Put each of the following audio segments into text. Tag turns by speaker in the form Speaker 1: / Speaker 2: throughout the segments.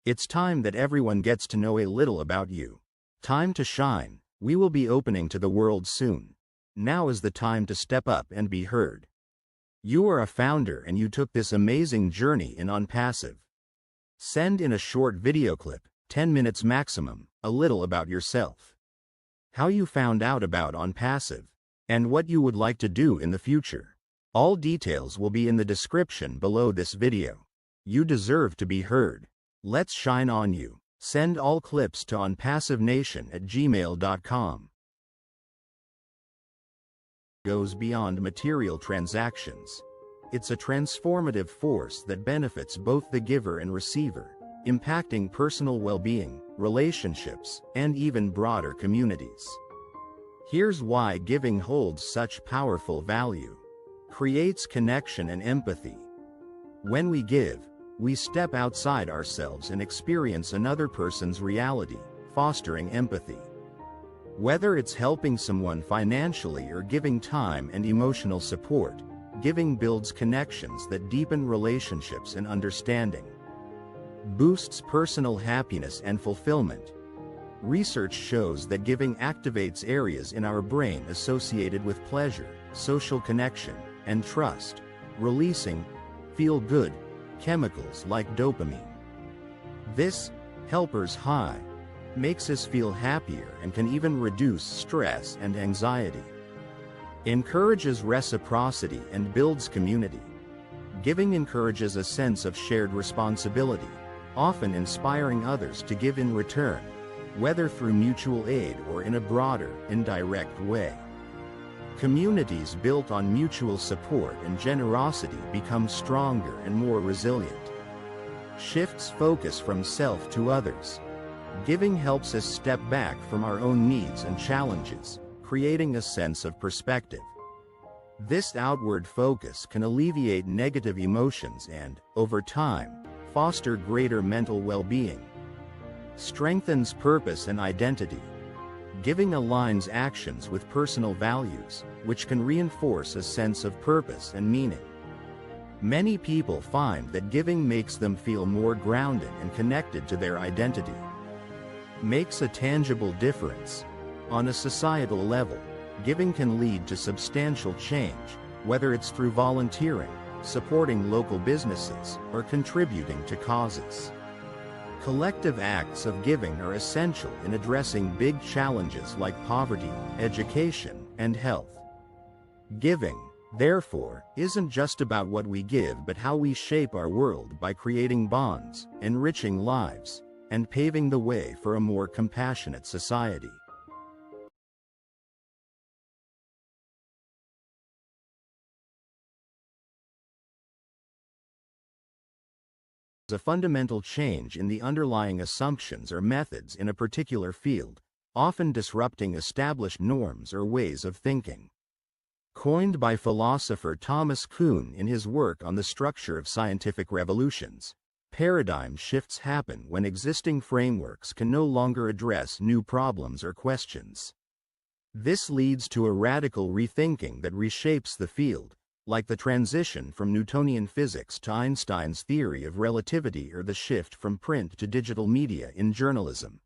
Speaker 1: It's time that everyone gets to know a little about you. Time to shine. We will be opening to the world soon. Now is the time to step up and be heard. You are a founder and you took this amazing journey in Onpassive. Send in a short video clip, 10 minutes maximum, a little about yourself. How you found out about Onpassive, and what you would like to do in the future. All details will be in the description below this video. You deserve to be heard. Let's shine on you. Send all clips to onpassivenation@gmail.com. Goes beyond material transactions. It's a transformative force that benefits both the giver and receiver, impacting personal well-being, relationships, and even broader communities. Here's why giving holds such powerful value. Creates connection and empathy. When we give, we step outside ourselves and experience another person's reality, fostering empathy. Whether it's helping someone financially or giving time and emotional support, giving builds connections that deepen relationships and understanding. Boosts personal happiness and fulfillment. Research shows that giving activates areas in our brain associated with pleasure, social connection, and trust, releasing feel-good chemicals like dopamine. This helper's high makes us feel happier and can even reduce stress and anxiety. Encourages reciprocity and builds community. Giving encourages a sense of shared responsibility, often inspiring others to give in return, whether through mutual aid or in a broader, indirect way. Communities built on mutual support and generosity become stronger and more resilient. Shifts focus from self to others. Giving helps us step back from our own needs and challenges, creating a sense of perspective. This outward focus can alleviate negative emotions and, over time, foster greater mental well-being. Strengthens purpose and identity. Giving aligns actions with personal values, which can reinforce a sense of purpose and meaning. Many people find that giving makes them feel more grounded and connected to their identity. Makes a tangible difference. On a societal level, giving can lead to substantial change, whether it's through volunteering, supporting local businesses, or contributing to causes. Collective acts of giving are essential in addressing big challenges like poverty, education, and health. Giving, therefore, isn't just about what we give but how we shape our world by creating bonds, enriching lives, and paving the way for a more compassionate society. A fundamental change in the underlying assumptions or methods in a particular field, often disrupting established norms or ways of thinking. Coined by philosopher Thomas Kuhn in his work on the structure of scientific revolutions, paradigm shifts happen when existing frameworks can no longer address new problems or questions. This leads to a radical rethinking that reshapes the field, like the transition from Newtonian physics to Einstein's theory of relativity or the shift from print to digital media in journalism.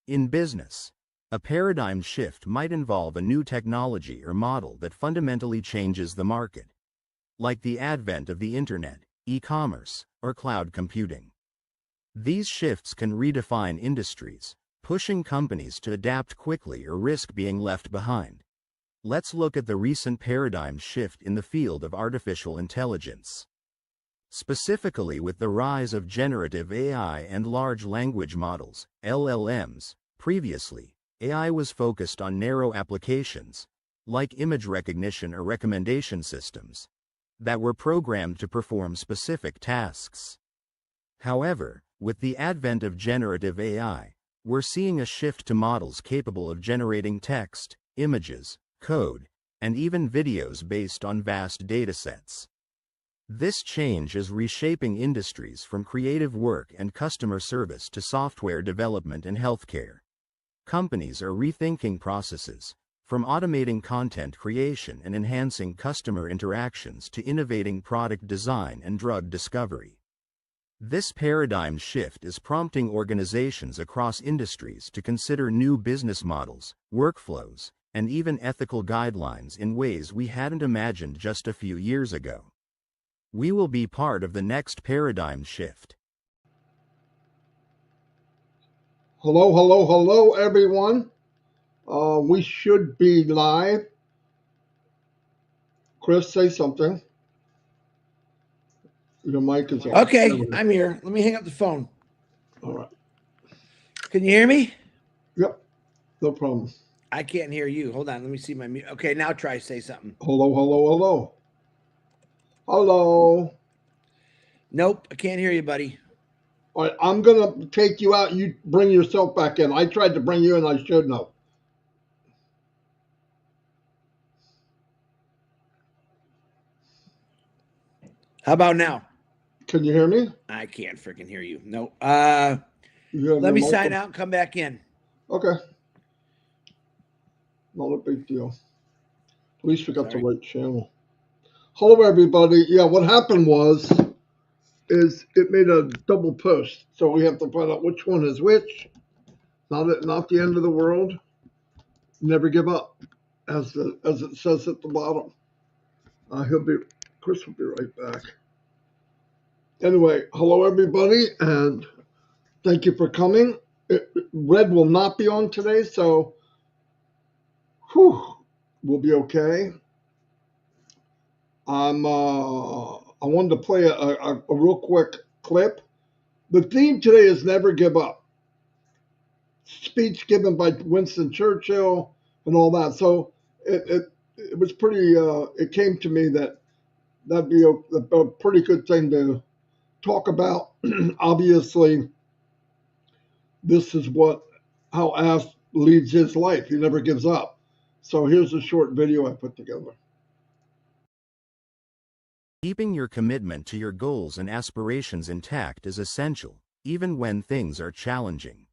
Speaker 1: In business, a paradigm shift might involve a new technology or model that fundamentally changes the market, like the advent of the internet, e-commerce, or cloud computing. These shifts can redefine industries, pushing companies to adapt quickly or risk being left behind. Let's look at the recent paradigm shift in the field of artificial intelligence. Specifically with the rise of generative AI and large language models, LLMs. Previously, AI was focused on narrow applications, like image recognition or recommendation systems, that were programmed to perform specific tasks. However, with the advent of generative AI, we're seeing a shift to models capable of generating text, images, code, and even videos based on vast datasets. This change is reshaping industries from creative work and customer service to software development and healthcare. Companies are rethinking processes, from automating content creation and enhancing customer interactions to innovating product design and drug discovery. This paradigm shift is prompting organizations across industries to consider new business models, workflows, and even ethical guidelines in ways we hadn't imagined just a few years ago. We will be part of the next paradigm shift.
Speaker 2: Hello, hello, hello, everyone. We should be live. Chris, say something. Your mic is on.
Speaker 3: Okay, I'm here. Let me hang up the phone.
Speaker 2: All right.
Speaker 3: Can you hear me?
Speaker 2: Yep, no problem.
Speaker 3: I can't hear you. Hold on. Let me see my mute. Okay, now try say something.
Speaker 2: Hello, hello, hello. Hello.
Speaker 3: Nope, I can't hear you, buddy.
Speaker 2: All right, I'm going to take you out. You bring yourself back in. I tried to bring you in. I should know.
Speaker 3: How about now?
Speaker 2: Can you hear me?
Speaker 3: I can't freaking hear you. No.
Speaker 2: Let
Speaker 3: me sign out and come back in.
Speaker 2: Okay. Not a big deal. At least we got the right channel. Hello, everybody. Yeah, what happened is it made a double post, so we have to find out which one is which. Not the end of the world. Never give up, as it says at the bottom. Chris will be right back. Anyway, hello everybody, and thank you for coming. Red will not be on today, so we'll be okay. I wanted to play a real quick clip. The theme today is never give up. Speech given by Winston Churchill and all that. So it was pretty. It came to me that'd be a pretty good thing to talk about. Obviously, this is how Ash leads his life. He never gives up. So here's a short video I put together.
Speaker 1: Keeping your commitment to your goals and aspirations intact is essential, even when things are challenging.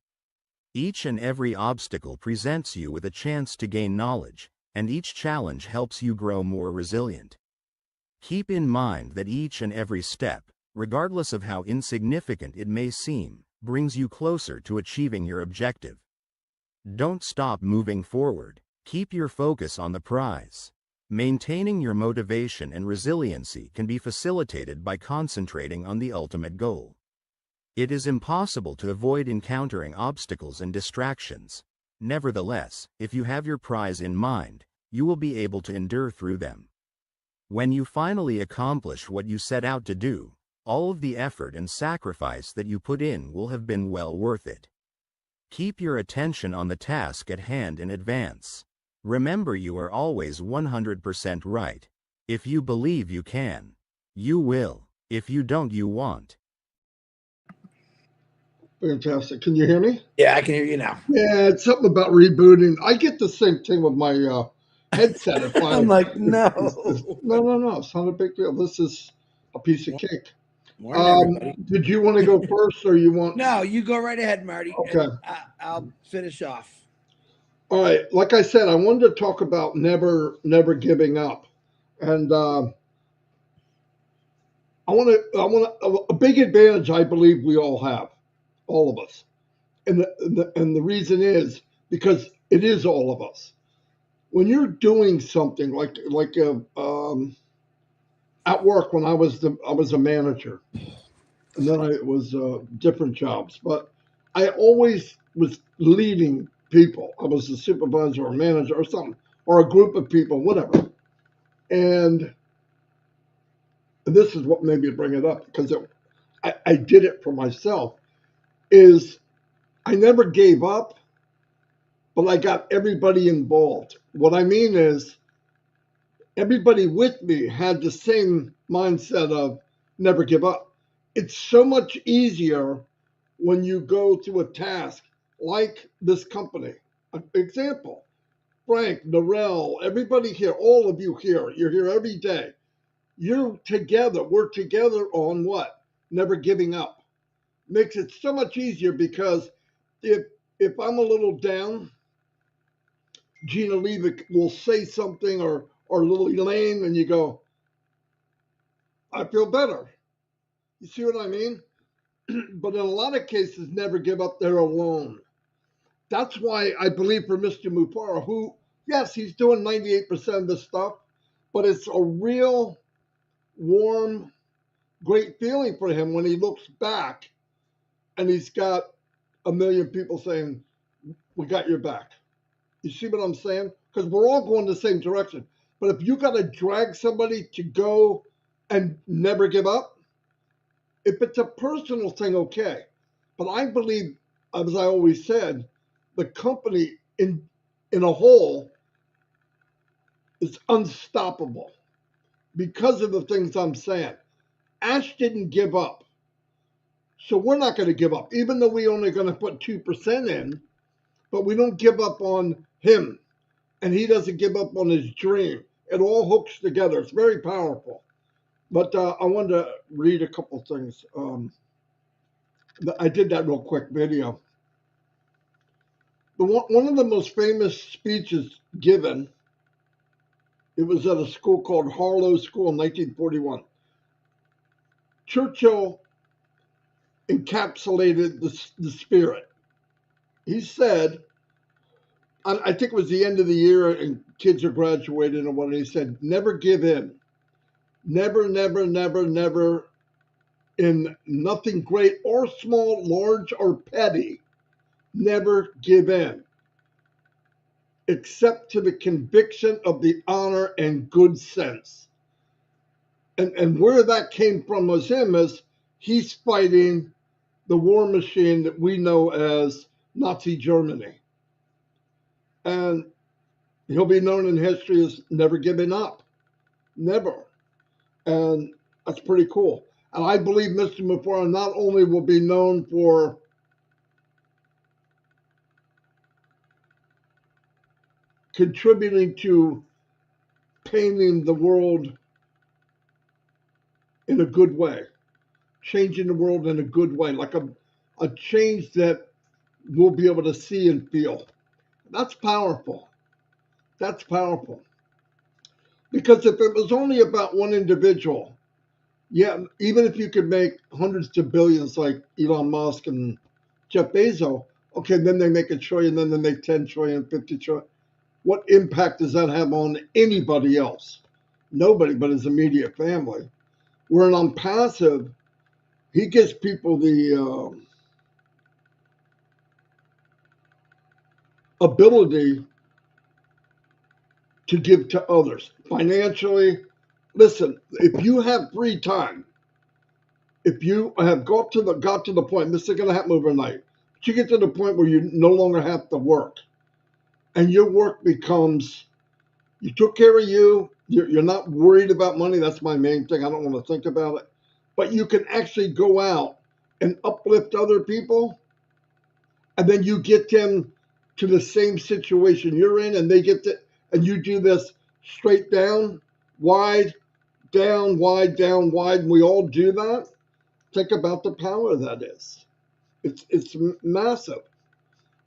Speaker 1: Each and every obstacle presents you with a chance to gain knowledge, and each challenge helps you grow more resilient. Keep in mind that each and every step, regardless of how insignificant it may seem, brings you closer to achieving your objective. Don't stop moving forward. Keep your focus on the prize. Maintaining your motivation and resiliency can be facilitated by concentrating on the ultimate goal. It is impossible to avoid encountering obstacles and distractions. Nevertheless, if you have your prize in mind, you will be able to endure through them. When you finally accomplish what you set out to do, all of the effort and sacrifice that you put in will have been well worth it. Keep your attention on the task at hand in advance. Remember, you are always 100% right. If you believe you can, you will. If you don't, you won't.
Speaker 2: Fantastic. Can you hear me?
Speaker 3: Yeah, I can hear you now.
Speaker 2: Yeah, it's something about rebooting. I get the same thing with my headset.
Speaker 3: I'm like, no.
Speaker 2: No. It's not a big deal. This is a piece of cake.
Speaker 3: Morning, everybody.
Speaker 2: Did you want to go first, or you want?
Speaker 3: No, you go right ahead, Marty.
Speaker 2: Okay.
Speaker 3: I'll finish off.
Speaker 2: All right. Like I said, I wanted to talk about never giving up, and I want a big advantage I believe we all have, all of us, and the reason is because it is all of us. When you're doing something like at work, when I was a manager, and then I was different jobs, but I always was leading people. I was a supervisor or manager or something, or a group of people, whatever. And this is what made me bring it up, because I did it for myself, is I never gave up, but I got everybody involved. What I mean is everybody with me had the same mindset of never give up. It's so much easier when you go to a task like this company. An example, Frank, Narelle, everybody here, all of you here, you're here every day. You're together. We're together on what? Never giving up. Makes it so much easier, because if I'm a little down, Gina Levick will say something, or little Elaine, and you go, I feel better. You see what I mean? but in a lot of cases, never give up there alone. That's why I believe for Mr. Mufareh, who, yes, he's doing 98% of this stuff, but it's a real warm, great feeling for him when he looks back and he's got a million people saying, we got your back. You see what I'm saying? Because we're all going the same direction. But if you got to drag somebody to go and never give up, if it's a personal thing, okay. But I believe, as I always said, the company in a whole is unstoppable because of the things I'm saying. Ash didn't give up. So we're not going to give up, even though we're only going to put 2% in, but we don't give up on him. And he doesn't give up on his dream. It all hooks together. It's very powerful. But I wanted to read a couple things. I did that real quick video. One of the most famous speeches given, it was at a school called Harlow School in 1941. Churchill encapsulated the spirit. He said, I think it was the end of the year and kids are graduating or what, he said, never give in. Never, never, never, never, in nothing great or small, large or petty, never give in, except to the conviction of the honor and good sense. And where that came from was him, as he's fighting the war machine that we know as Nazi Germany. And he'll be known in history as never giving up. Never. And that's pretty cool. And I believe Mr. Mufareh not only will be known for contributing to painting the world in a good way, changing the world in a good way, like a change that we'll be able to see and feel. That's powerful. That's powerful. Because if it was only about one individual, yeah, even if you could make hundreds to billions like Elon Musk and Jeff Bezos, okay, then they make $1 trillion, then they make 10 trillion, 50 trillion. What impact does that have on anybody else? Nobody but his immediate family. Where an Onpassive, he gives people the ability to give to others financially. Listen, if you have free time, if you have got to the point, this is going to happen overnight, but you get to the point where you no longer have to work, and your work becomes, you took care of you, you're not worried about money. That's my main thing. I don't want to think about it. But you can actually go out and uplift other people, and then you get them to the same situation you're in, and they get to, and you do this straight down, wide, down, wide, down, wide, and we all do that. Think about the power that is. It's massive.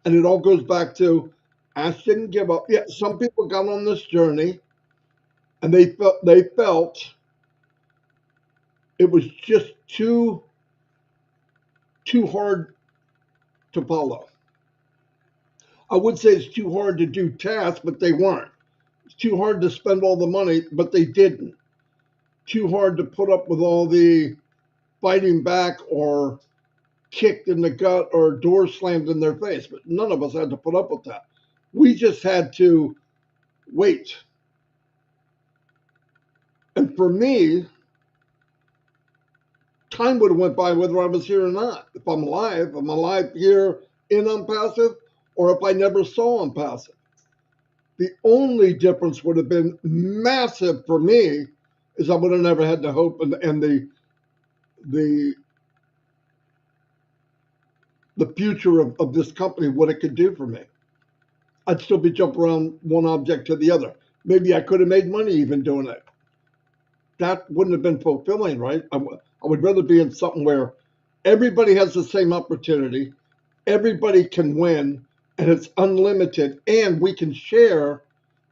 Speaker 2: And it all goes back to Ash didn't give up. Yeah, some people got on this journey and they felt it was just too hard to follow. I would say it's too hard to do tasks, but they weren't. It's too hard to spend all the money, but they didn't. Too hard to put up with all the fighting back or kicked in the gut or door slammed in their face. But none of us had to put up with that. We just had to wait. And for me, time would have went by whether I was here or not. If I'm alive here in Onpassive, or if I never saw Onpassive. The only difference would have been massive for me, is I would have never had the hope and the future of this company, what it could do for me. I'd still be jumping around one object to the other. Maybe I could have made money even doing it. That wouldn't have been fulfilling, right? I would rather be in something where everybody has the same opportunity, everybody can win, and it's unlimited, and we can share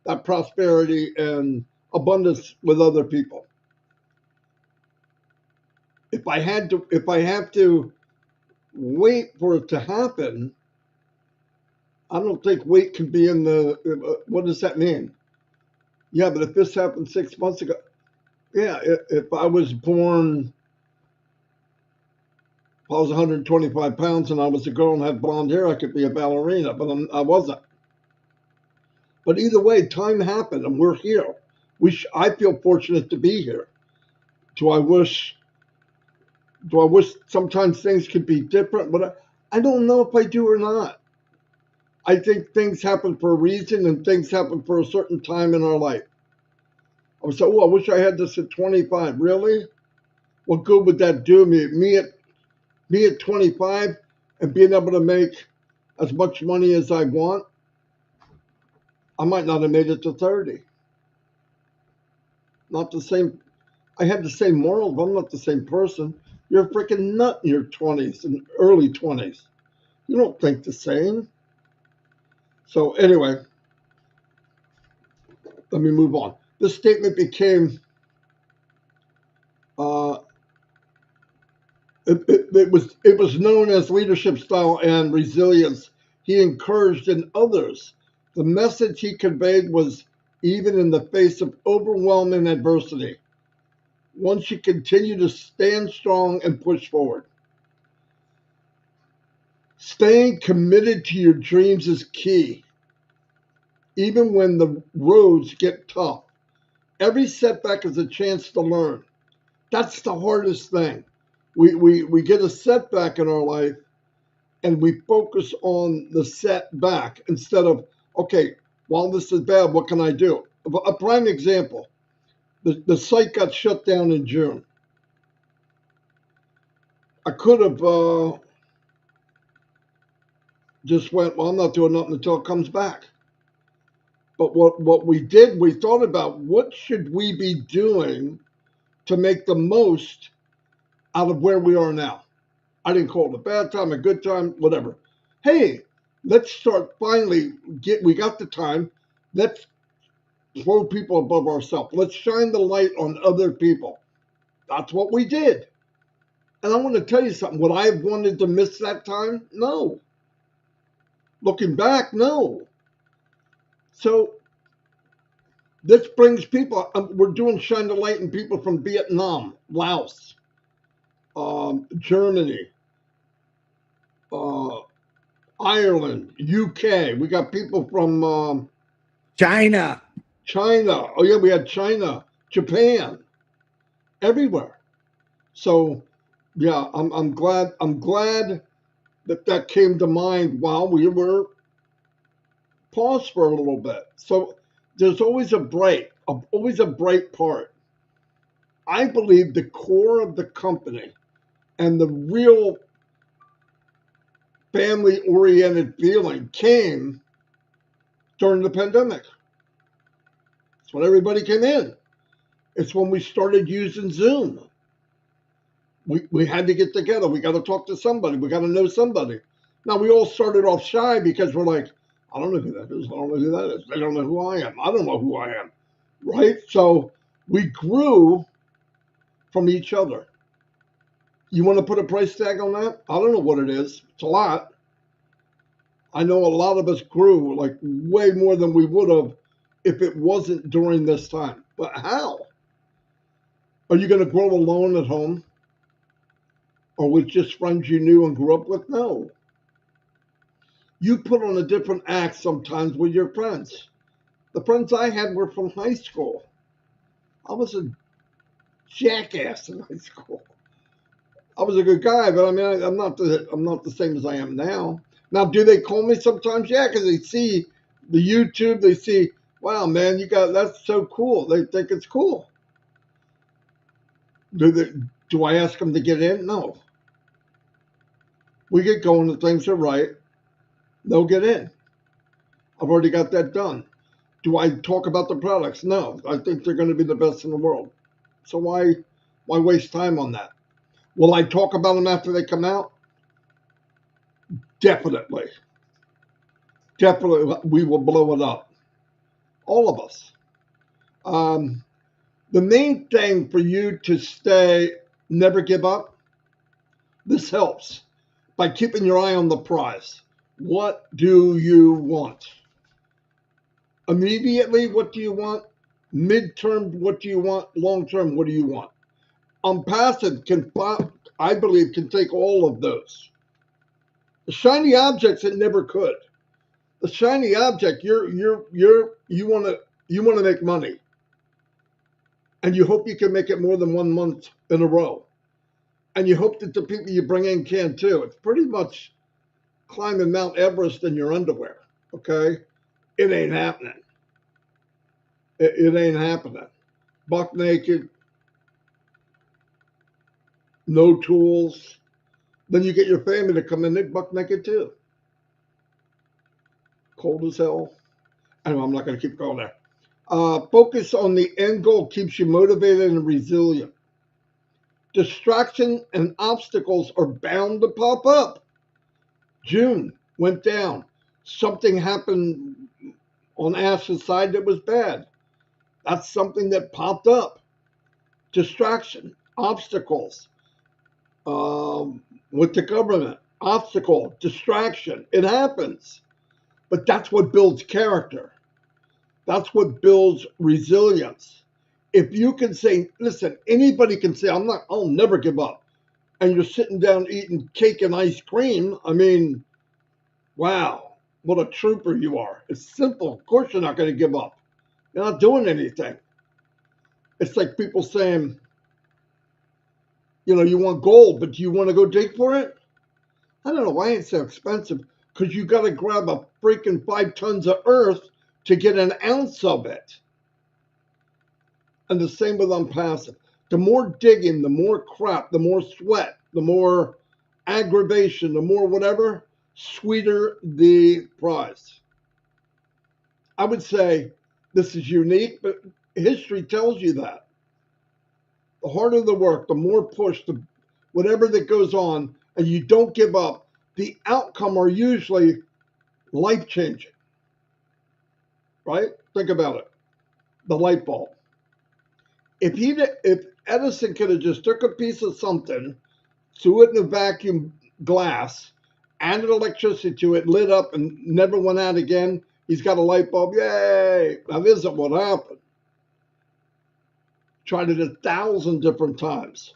Speaker 2: that prosperity and abundance with other people. If I have to wait for it to happen, I don't think wait can be in the, what does that mean? Yeah, but if this happened 6 months ago, yeah, if I was born, if I was 125 pounds and I was a girl and had blonde hair, I could be a ballerina, but I wasn't. But either way, time happened and we're here. I feel fortunate to be here. Do I wish sometimes things could be different? But I don't know if I do or not. I think things happen for a reason and things happen for a certain time in our life. I was like, oh, I wish I had this at 25. Really? What good would that do me? Me at 25 and being able to make as much money as I want, I might not have made it to 30. Not the same. I had the same morals, but I'm not the same person. You're a freaking nut in your 20s and early 20s. You don't think the same. So anyway, let me move on. This statement became, it was known as leadership style and resilience. He encouraged in others. The message he conveyed was even in the face of overwhelming adversity, one should continue to stand strong and push forward. Staying committed to your dreams is key, even when the roads get tough. Every setback is a chance to learn. That's the hardest thing. We get a setback in our life and we focus on the setback instead of, okay, while this is bad, what can I do? A prime example, the site got shut down in June. I could have just went, well, I'm not doing nothing until it comes back. But what we did, we thought about what should we be doing to make the most out of where we are now. I didn't call it a bad time, a good time, whatever. Hey, let's start finally, we got the time. Let's throw people above ourselves. Let's shine the light on other people. That's what we did. And I want to tell you something. Would I have wanted to miss that time? No. Looking back, no. So this brings people, we're doing shine the light in people from Vietnam, Laos, Germany, Ireland, UK. We got people from
Speaker 3: China.
Speaker 2: Oh yeah, we had China, Japan, everywhere. So yeah, I'm glad that came to mind while we were paused for a little bit. So there's always a bright part. I believe the core of the company and the real family-oriented feeling came during the pandemic. It's when everybody came in. It's when we started using Zoom. We had to get together. We got to talk to somebody. We got to know somebody. Now, we all started off shy because we're like, I don't know who that is. I don't know who that is. They don't know who I am. I don't know who I am. Right? So we grew from each other. You want to put a price tag on that? I don't know what it is. It's a lot. I know a lot of us grew like way more than we would have if it wasn't during this time. But how? Are you going to grow alone at home? Or with just friends you knew and grew up with? No. You put on a different act sometimes with your friends. The friends I had were from high school. I was a jackass in high school. I was a good guy, but I mean, I'm not the same as I am now. Now, do they call me sometimes? Yeah, because they see the YouTube. They see, wow, man, that's so cool. They think it's cool. Do I ask them to get in? No. We get going. The things are right. They'll get in. I've already got that done. Do I talk about the products? No. I think they're going to be the best in the world. So why waste time on that? Will I talk about them after they come out? Definitely. Definitely, we will blow it up. All of us. The main thing for you to stay, never give up, this helps. by keeping your eye on the prize. What do you want? Immediately, what do you want? Midterm, what do you want? Long term, what do you want? Onpassive can, I believe, can take all of those. The shiny objects, it never could. The shiny object, you want to make money, and you hope you can make it more than 1 month in a row, and you hope that the people you bring in can too. It's pretty much climbing Mount Everest in your underwear. Okay, it ain't happening. It ain't happening. Buck naked, no tools. Then you get your family to come in, they buck naked too. Cold as hell. Anyway, I'm not going to keep going there. Focus on the end goal keeps you motivated and resilient. Distraction and obstacles are bound to pop up. June went down. Something happened on Ash's side that was bad. That's something that popped up. Distraction, obstacles with the government, obstacle, distraction. It happens. But that's what builds character. That's what builds resilience. If you can say, listen, anybody can say, I'll never give up. And you're sitting down eating cake and ice cream. I mean, wow, what a trooper you are. It's simple. Of course you're not going to give up. You're not doing anything. It's like people saying, you want gold, but do you want to go dig for it? I don't know why it's so expensive. Because you got to grab a freaking 5 tons of earth to get an ounce of it. And the same with Onpassive. The more digging, the more crap, the more sweat, the more aggravation, the more whatever, sweeter the prize. I would say this is unique, but history tells you that. The harder the work, the more push, whatever that goes on, and you don't give up, the outcome are usually life-changing. Right? Think about it. The light bulb. If Edison could have just took a piece of something, threw it in a vacuum glass, added electricity to it, lit up, and never went out again, he's got a light bulb. Yay! That isn't what happened. Tried it 1,000 different times.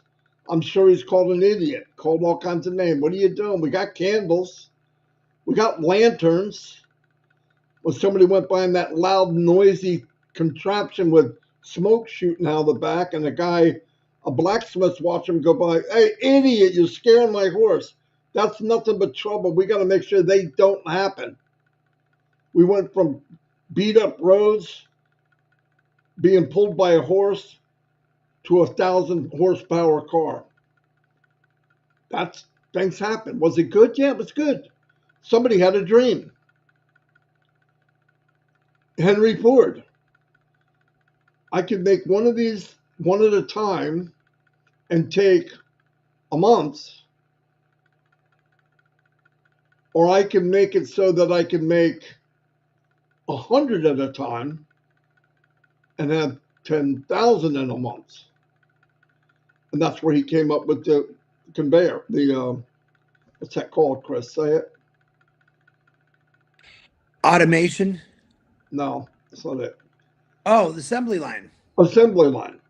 Speaker 2: I'm sure he's called an idiot, called all kinds of names. What are you doing? We got candles. We got lanterns. When somebody went by in that loud, noisy contraption with smoke shooting out of the back, and a blacksmith watched him go by. Hey, idiot, you're scaring my horse. That's nothing but trouble. We got to make sure they don't happen. We went from beat up roads, being pulled by a horse, to 1,000 horsepower car. Things happen. Was it good? Yeah, it was good. Somebody had a dream. Henry Ford. I could make one of these one at a time and take a month, or I can make it so that I can make 100 at a time and have 10,000 in a month. And that's where he came up with the conveyor. What's that called, Chris? Say it.
Speaker 3: Automation?
Speaker 2: No, that's not it.
Speaker 3: Oh, the assembly line.
Speaker 2: Assembly line.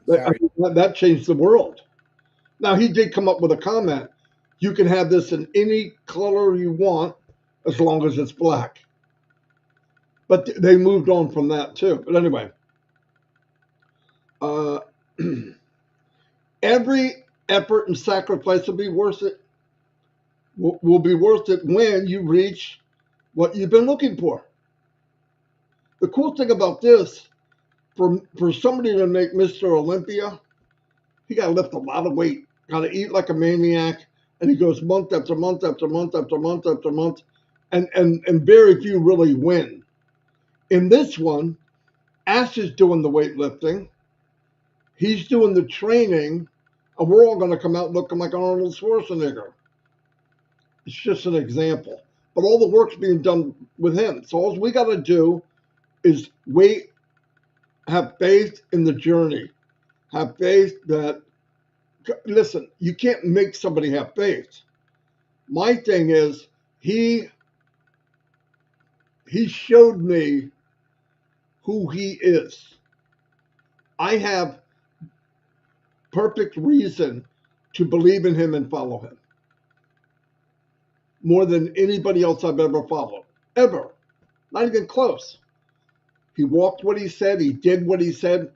Speaker 3: Sorry.
Speaker 2: That changed the world. Now, he did come up with a comment. You can have this in any color you want as long as it's black. But they moved on from that too. But anyway, every effort and sacrifice will be worth it. Will be worth it when you reach what you've been looking for. The cool thing about this, for somebody to make Mr. Olympia, he got to lift a lot of weight, got to eat like a maniac, and he goes month after month after month after month after month, and very few really win. In this one, Ash is doing the weightlifting, he's doing the training, and we're all going to come out looking like Arnold Schwarzenegger. It's just an example. But all the work's being done with him. So all we got to do is wait, have faith in the journey. Have faith that, listen, you can't make somebody have faith. My thing is, he showed me who he is. I have perfect reason to believe in him and follow him more than anybody else I've ever followed. Ever. Not even close. He walked what he said. He did what he said.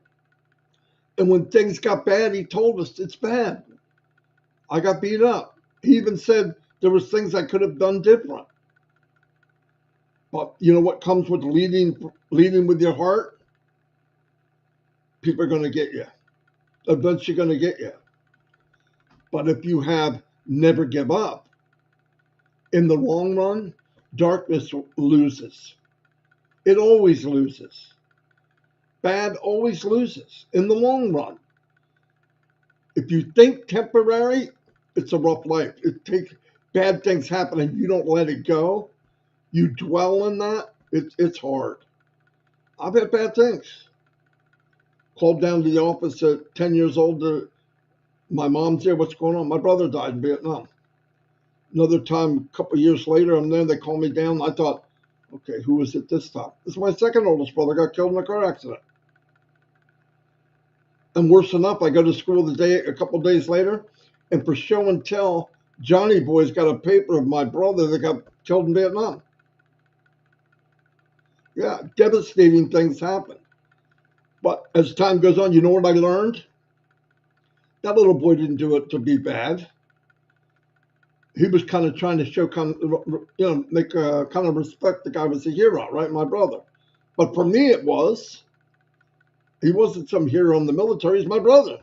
Speaker 2: And when things got bad, he told us it's bad. I got beat up. He even said there was things I could have done different. But you know what comes with leading with your heart? People are going to get you. Eventually going to get you. But if you have never give up, in the long run, darkness loses. It always loses. Bad always loses in the long run. If you think temporary, it's a rough life. It takes bad things happen and you don't let it go. You dwell in that. It's hard. I've had bad things. Called down to the office at 10 years old. My mom's there. What's going on? My brother died in Vietnam. Another time, a couple of years later, I'm there. They call me down. I thought, okay, who is it this time? This is my second oldest brother. Got killed in a car accident. And worse enough, I go to school a couple of days later, and for show and tell, Johnny Boy's got a paper of my brother that got killed in Vietnam. Yeah, devastating things happen. But as time goes on, you know what I learned? That little boy didn't do it to be bad. He was kind of trying to show, make kind of respect the guy was a hero, right? My brother. But for me, it was. He wasn't some hero in the military. He's my brother.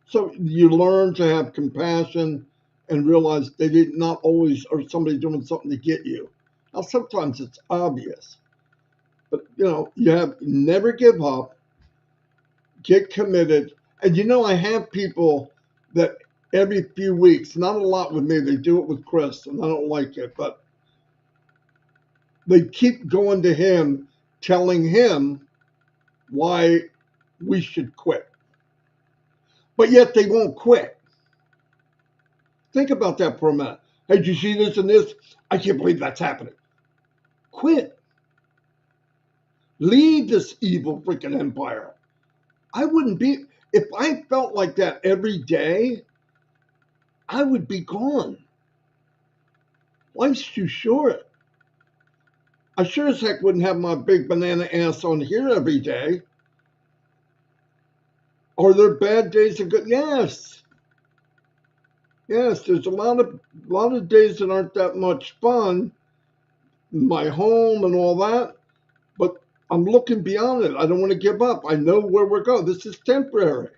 Speaker 2: So you learn to have compassion and realize they did not always, or somebody doing something to get you. Now, sometimes it's obvious. But, you have never give up, get committed. And, I have people that every few weeks, not a lot with me, they do it with Chris, and I don't like it, but they keep going to him, telling him why we should quit. But yet they won't quit. Think about that for a minute. Hey, did you see this and this? I can't believe that's happening. Quit. Leave this evil freaking empire. I wouldn't be, if I felt like that every day, I would be gone. Life's too short. I sure as heck wouldn't have my big banana ass on here every day. Are there bad days and good? Yes. Yes, there's a lot of days that aren't that much fun. My home and all that. But I'm looking beyond it. I don't want to give up. I know where we're going. This is temporary.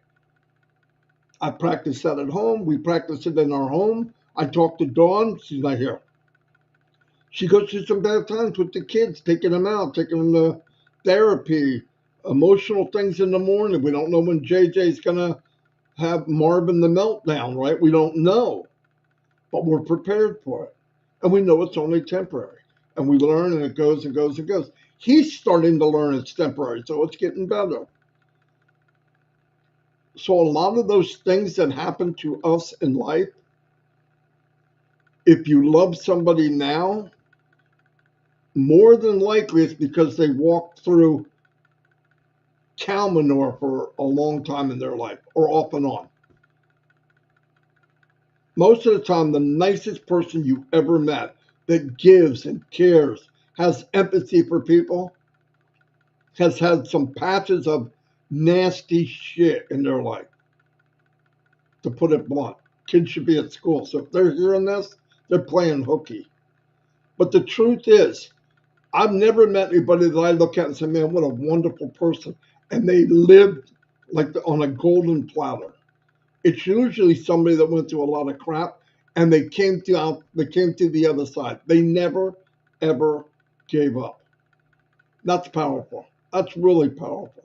Speaker 2: I practice that at home. We practice it in our home. I talk to Dawn. She's not here. She goes through some bad times with the kids, taking them out, taking them to therapy, emotional things in the morning. We don't know when JJ's going to have Marvin the meltdown, right? We don't know, but we're prepared for it. And we know it's only temporary. And we learn, and it goes and goes and goes. He's starting to learn it's temporary, so it's getting better. So a lot of those things that happen to us in life, if you love somebody now, more than likely it's because they walked through cow manure for a long time in their life, or off and on. Most of the time, the nicest person you ever met that gives and cares, has empathy for people, has had some patches of nasty shit in their life. To put it blunt, kids should be at school. So if they're hearing this, they're playing hooky. But the truth is, I've never met anybody that I look at and say, man, what a wonderful person. And they lived like on a golden platter. It's usually somebody that went through a lot of crap and they came to the other side. They never, ever gave up. That's powerful. That's really powerful.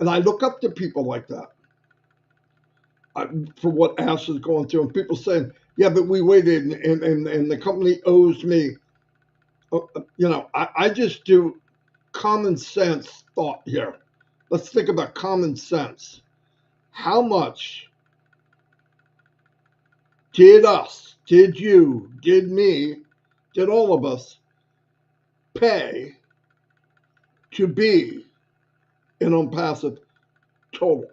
Speaker 2: And I look up to people like that. For what Ash is going through, and people saying, yeah, but we waited and the company owes me. I just do common sense thought here. Let's think about common sense. How much did us, did you, did me, did all of us pay to be in Onpassive total?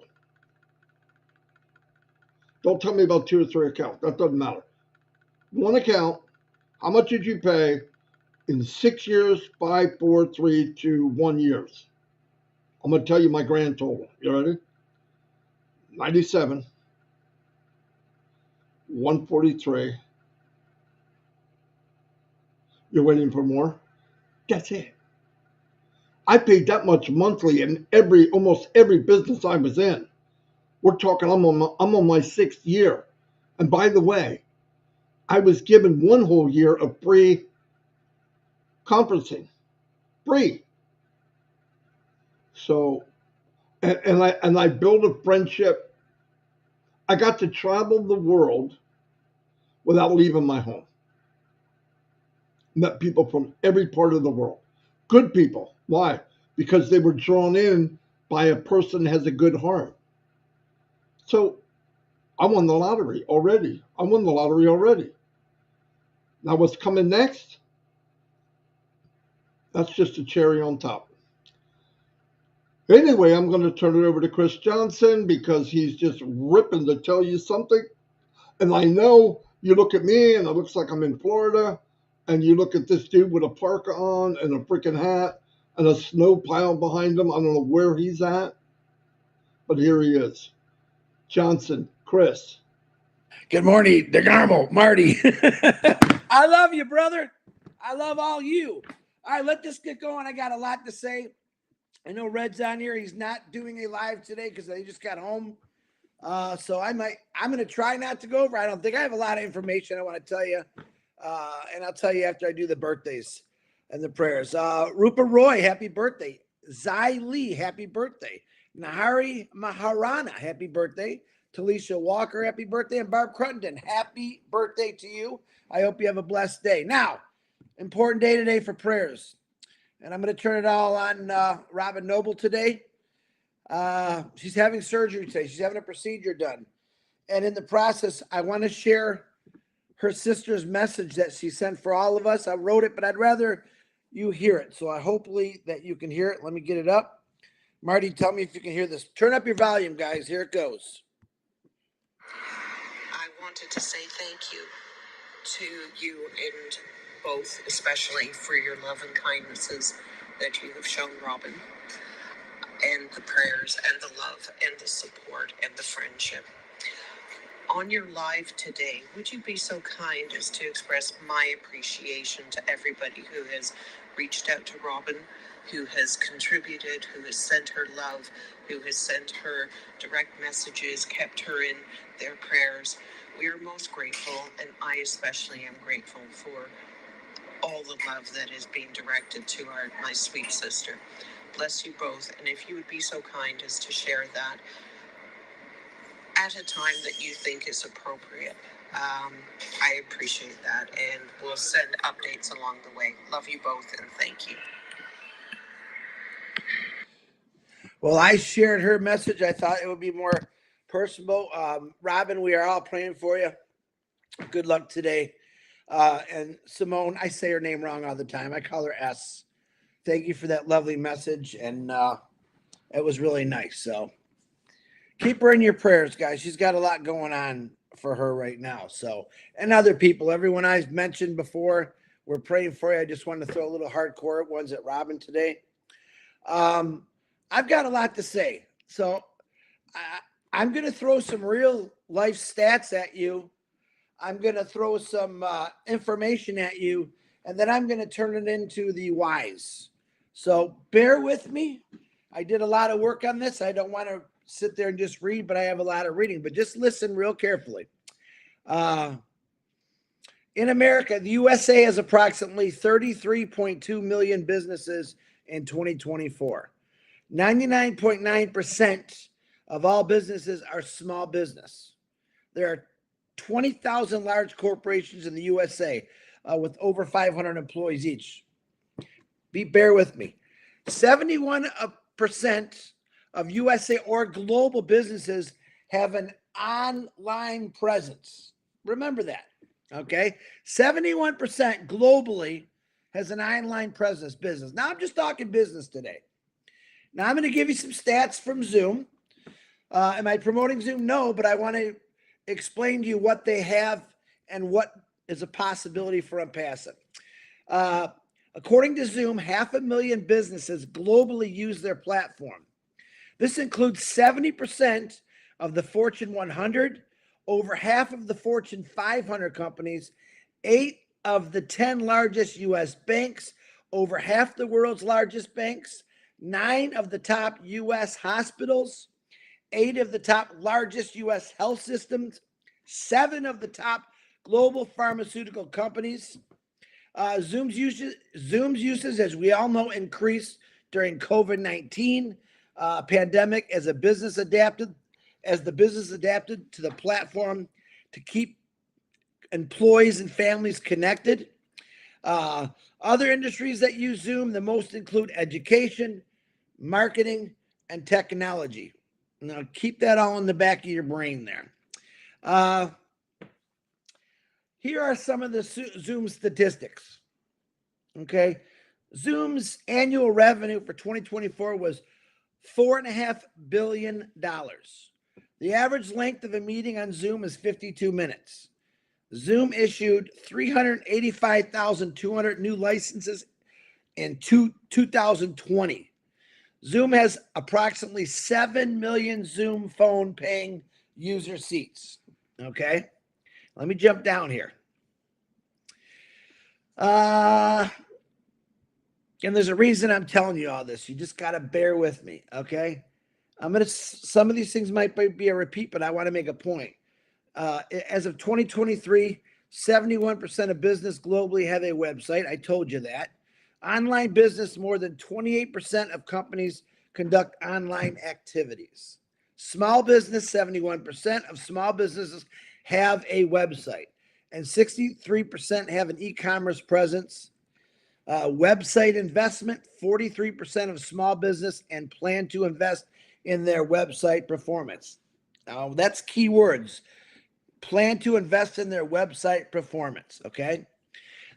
Speaker 2: Don't tell me about 2 or 3 accounts. That doesn't matter. One account, how much did you pay in 6 years, 5, 4, 3, 2, 1 years? I'm going to tell you my grand total. You ready? 97, 143. You're waiting for more? That's it. I paid that much monthly in almost every business I was in. We're talking, I'm on my 6th year. And by the way, I was given 1 whole year of free conferencing. Free. So, and I built a friendship. I got to travel the world without leaving my home. Met people from every part of the world. Good people. Why? Because they were drawn in by a person that has a good heart. So I won the lottery already. Now what's coming next? That's just a cherry on top. Anyway, I'm going to turn it over to Chris Johnson because he's just ripping to tell you something. And I know you look at me and it looks like I'm in Florida, and you look at this dude with a parka on and a freaking hat and a snow pile behind him. I don't know where he's at, but here he is. Johnson, Chris.
Speaker 3: Good morning, DeGarmo, Marty. I love you, brother. I love all you. All right, let this get going. I got a lot to say. I know Red's on here. He's not doing a live today because he just got home. So I'm going to try not to go over. I don't think I have a lot of information I want to tell you. And I'll tell you after I do the birthdays and the prayers. Rupa Roy, happy birthday. Zai Lee, happy birthday. Nahari Maharana, happy birthday. Talisha Walker, happy birthday. And Barb Cruttenden, happy birthday to you. I hope you have a blessed day. Now, important day today for prayers. And I'm going to turn it all on Robin Noble today. She's having surgery today. She's having a procedure done. And in the process, I want to share her sister's message that she sent for all of us. I wrote it, but I'd rather you hear it. So I hopefully that you can hear it. Let me get it up. Marty, tell me if you can hear this. Turn up your volume, guys. Here it goes.
Speaker 4: I wanted to say thank you to you and both, especially for your love and kindnesses that you have shown Robin, and the prayers and the love and the support and the friendship. On your live today, would you be so kind as to express my appreciation to everybody who has reached out to Robin, who has contributed, who has sent her love, who has sent her direct messages, kept her in their prayers. We are most grateful, and I especially am grateful for all the love that is being directed to my sweet sister. Bless you both, and if you would be so kind as to share that at a time that you think is appropriate. I appreciate that, and we'll send updates along the way. Love you both, and thank you.
Speaker 3: Well, I shared her message. I thought it would be more personal. Robin, we are all praying for you. Good luck today. And Simone, I say her name wrong all the time. I call her S. Thank you for that lovely message, and it was really nice. So keep her in your prayers, guys. She's got a lot going on for her right now. So, and other people, everyone I've mentioned before, we're praying for you. I just wanted to throw a little hardcore ones at Robin today. I've got a lot to say. So I'm going to throw some real life stats at you. I'm going to throw some information at you, and then I'm going to turn it into the whys. So bear with me. I did a lot of work on this. I don't want to sit there and just read, but I have a lot of reading. But just listen real carefully. In America, the USA has approximately 33.2 million businesses in 2024. 99.9% of all businesses are small business. There are 20,000 large corporations in the USA with over 500 employees each. Bear with me. 71% of USA or global businesses have an online presence. Remember that. Okay. 71% globally has an online presence business. Now I'm just talking business today. Now I'm going to give you some stats from Zoom. Am I promoting Zoom? No, but I want to explain to you what they have and what is a possibility for Onpassive. According to Zoom, 500,000 businesses globally use their platform. This includes 70% of the Fortune 100, over half of the Fortune 500 companies, 8 of the 10 largest U.S. banks, over half the world's largest banks, 9 of the top U.S. hospitals, 8 of the top largest U.S. health systems, 7 of the top global pharmaceutical companies. Zoom's uses, as we all know, increased during COVID-19 pandemic as the business adapted to the platform to keep employees and families connected. Other industries that use Zoom the most include education, marketing, and technology. Now keep that all in the back of your brain there. Here are some of the Zoom statistics. Okay. Zoom's annual revenue for 2024 was $4.5 billion. The average length of a meeting on Zoom is 52 minutes. Zoom issued 385,200 new licenses in 2020. Zoom has approximately 7 million Zoom phone paying user seats. Okay. Let me jump down here. And there's a reason I'm telling you all this. You just got to bear with me. Okay. Some of these things might be a repeat, but I want to make a point. As of 2023, 71% of business globally have a website. I told you that. Online business, more than 28% of companies conduct online activities. Small business, 71% of small businesses have a website, and 63% have an e-commerce presence. Website investment, 43% of small business and plan to invest in their website performance. Now, that's key words. Plan to invest in their website performance, okay?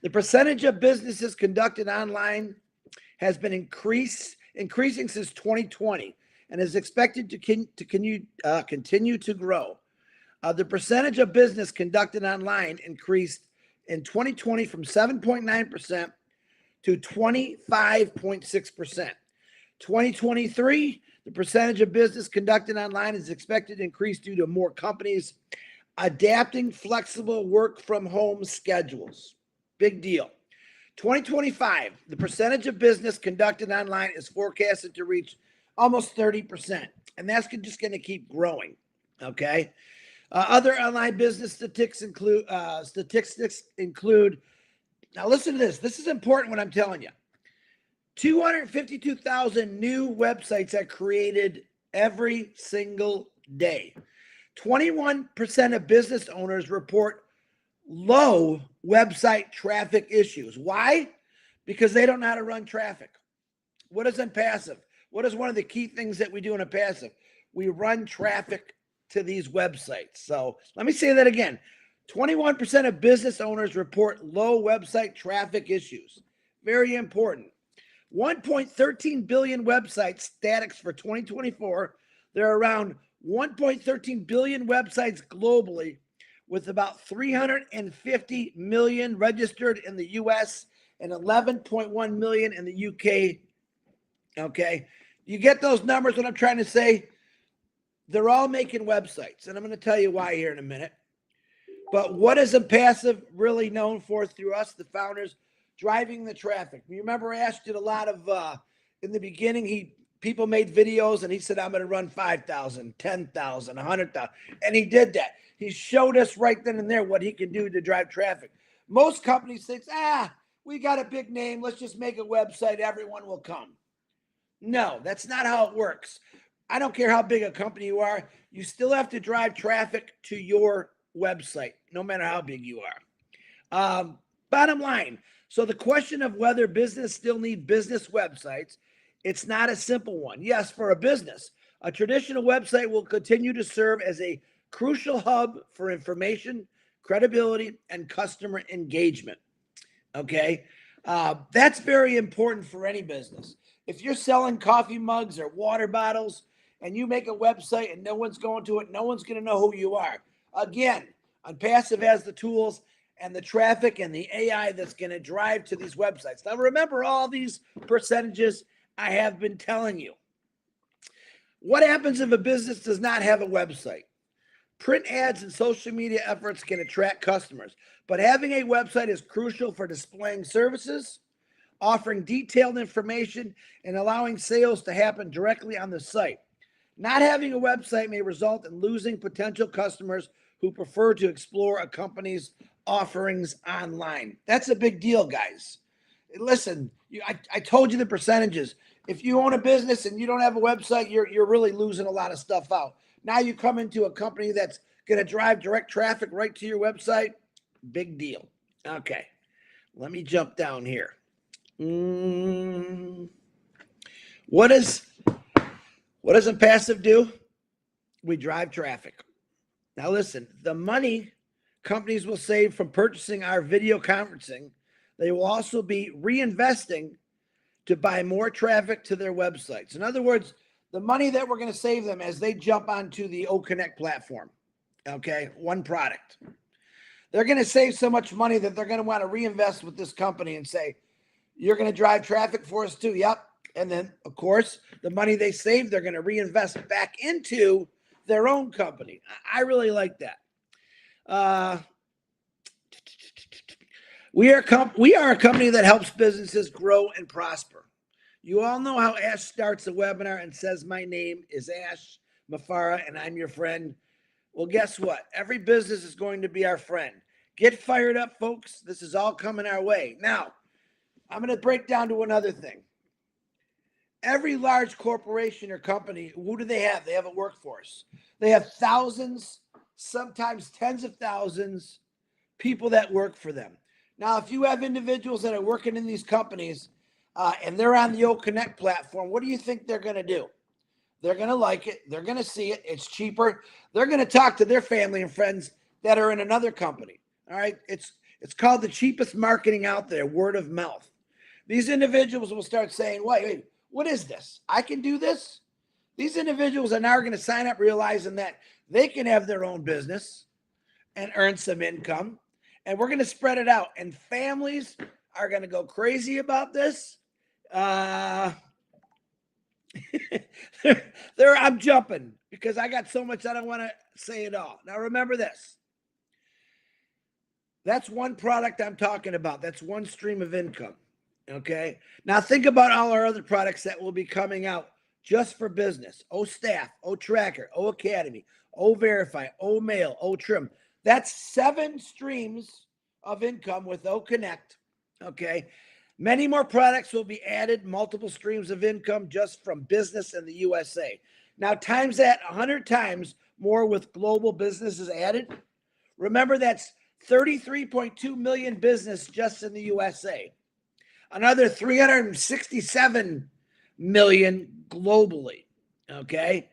Speaker 3: The percentage of businesses conducted online has been increasing since 2020 and is expected to continue to grow. The percentage of business conducted online increased in 2020 from 7.9% to 25.6%. 2023, the percentage of business conducted online is expected to increase due to more companies adapting flexible work from home schedules. Big deal. 2025, the percentage of business conducted online is forecasted to reach almost 30%. And that's just going to keep growing. Okay. Other online business statistics include, now listen to this. This is important what I'm telling you. 252,000 new websites are created every single day. 21% of business owners report low website traffic issues. Why? Because they don't know how to run traffic. What is Onpassive? What is one of the key things that we do in Onpassive? We run traffic to these websites. So let me say that again. 21% of business owners report low website traffic issues. Very important. 1.13 billion website statics for 2024. There are around 1.13 billion websites globally, with about 350 million registered in the US and 11.1 million in the UK. Okay. You get those numbers, what I'm trying to say? They're all making websites, and I'm going to tell you why here in a minute. But what is Onpassive really known for through us, the founders? Driving the traffic. You remember I asked you a lot of, in the beginning, people made videos and he said, I'm going to run 5,000, 10,000, 100,000. And he did that. He showed us right then and there what he can do to drive traffic. Most companies think, we got a big name. Let's just make a website. Everyone will come. No, that's not how it works. I don't care how big a company you are. You still have to drive traffic to your website, no matter how big you are. Bottom line. So the question of whether business still need business websites, it's not a simple one. Yes, for a business, a traditional website will continue to serve as a crucial hub for information, credibility, and customer engagement. Okay. That's very important for any business. If you're selling coffee mugs or water bottles and you make a website and no one's going to it, no one's going to know who you are. Again, Onpassive has the tools and the traffic and the AI that's going to drive to these websites. Now, remember all these percentages I have been telling you. What happens if a business does not have a website? Print ads and social media efforts can attract customers, but having a website is crucial for displaying services, offering detailed information, and allowing sales to happen directly on the site. Not having a website may result in losing potential customers who prefer to explore a company's offerings online. That's a big deal, guys. Listen, I told you the percentages. If you own a business and you don't have a website, you're really losing a lot of stuff out. Now you come into a company that's going to drive direct traffic right to your website. Big deal. Okay, let me jump down here. What does Onpassive do? We drive traffic. Now listen, the money companies will save from purchasing our video conferencing, they will also be reinvesting to buy more traffic to their websites. In other words, the money that we're going to save them as they jump onto the Connect platform, okay, one product. They're going to save so much money that they're going to want to reinvest with this company and say, you're going to drive traffic for us too. Yep. And then, of course, the money they save, they're going to reinvest back into their own company. I really like that. We are a company that helps businesses grow and prosper. You all know how Ash starts a webinar and says, my name is Ash Mufareh and I'm your friend. Well, guess what? Every business is going to be our friend. Get fired up, folks. This is all coming our way. Now, I'm going to break down to another thing. Every large corporation or company, who do they have? They have a workforce. They have thousands, sometimes tens of thousands, people that work for them. Now, if you have individuals that are working in these companies and they're on the Connect platform, what do you think they're going to do? They're going to like it. They're going to see it. It's cheaper. They're going to talk to their family and friends that are in another company. All right. It's called the cheapest marketing out there, word of mouth. These individuals will start saying, wait, what is this? I can do this. These individuals are now going to sign up realizing that they can have their own business and earn some income. And we're going to spread it out. And families are going to go crazy about this. I'm jumping because I got so much I don't want to say it all. Now, remember this. That's one product I'm talking about. That's one stream of income. Okay. Now, think about all our other products that will be coming out just for business. Staff, Tracker, Academy, Verify, Mail, Trim. That's 7 streams of income with Connect. Okay. Many more products will be added, multiple streams of income just from business in the USA. Now, times that 100 times more with global businesses added. Remember, that's 33.2 million business just in the USA. Another 367 million globally. Okay.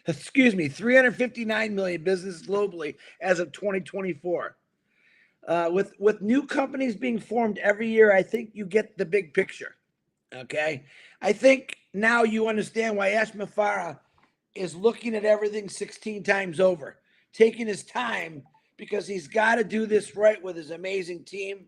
Speaker 3: Excuse me, 359 million businesses globally as of 2024. With new companies being formed every year, I think you get the big picture. Okay. I think now you understand why Ash Mufareh is looking at everything 16 times over, taking his time because he's got to do this right with his amazing team.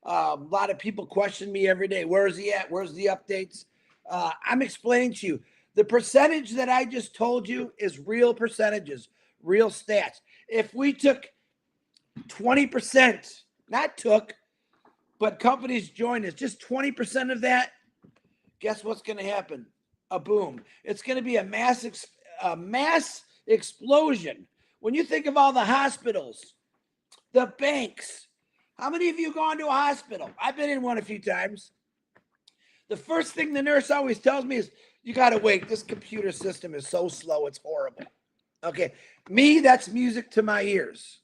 Speaker 3: A lot of people question me every day. Where is he at? Where's the updates? I'm explaining to you. The percentage that I just told you is real percentages, real stats. If we took 20%, not took, but companies joined us, just 20% of that, guess what's going to happen? A boom. It's going to be a mass explosion. When you think of all the hospitals, the banks, how many of you gone to a hospital? I've been in one a few times. The first thing the nurse always tells me is, you got to wait. This computer system is so slow. It's horrible. Okay. Me, that's music to my ears.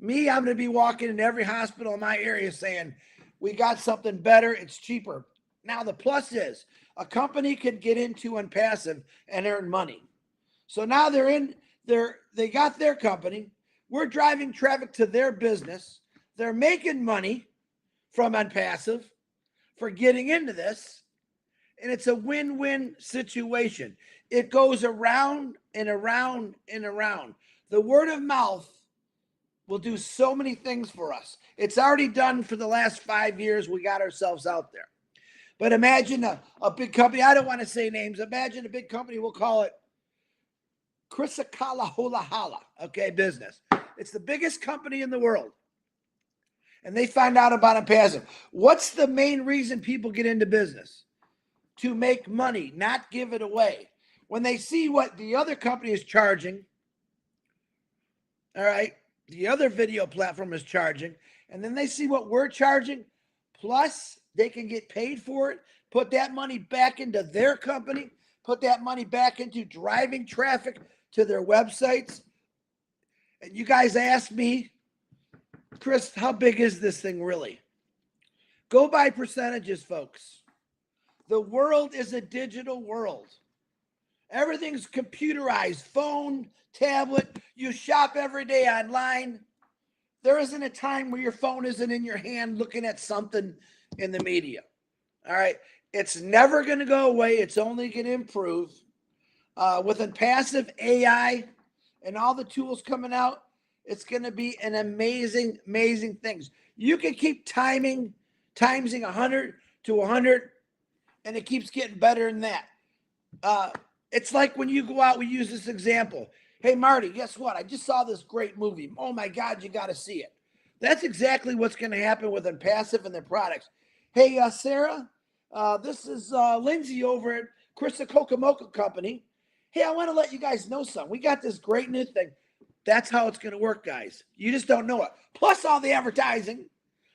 Speaker 3: Me, I'm going to be walking in every hospital in my area saying, we got something better. It's cheaper. Now, the plus is a company can get into Onpassive and earn money. So now they're They got their company. We're driving traffic to their business. They're making money from Onpassive for getting into this. And it's a win-win situation. It goes around and around and around. The word of mouth will do so many things for us. It's already done for the last 5 years. We got ourselves out there. But imagine a big company. I don't want to say names. Imagine a big company. We'll call it Krisakala Hula Hala, okay, business. It's the biggest company in the world. And they find out about Onpassive. What's the main reason people get into business? To make money, not give it away. When they see what the other company is charging, all right, the other video platform is charging, and then they see what we're charging, plus they can get paid for it, put that money back into their company, put that money back into driving traffic to their websites. And you guys ask me, Chris, how big is this thing really? Go by percentages, folks. The world is a digital world. Everything's computerized, phone, tablet. You shop every day online. There isn't a time where your phone isn't in your hand looking at something in the media. All right. It's never going to go away. It's only going to improve. With Onpassive AI and all the tools coming out, it's going to be an amazing, amazing things. You can keep timesing 100 to 100, and it keeps getting better than that. It's like when you go out, we use this example. Hey, Marty, guess what? I just saw this great movie. Oh, my God, you got to see it. That's exactly what's going to happen with Onpassive and their products. Hey, Sarah, this is Lindsay over at Chris Kokomoka Company. Hey, I want to let you guys know something. We got this great new thing. That's how it's going to work, guys. You just don't know it. Plus all the advertising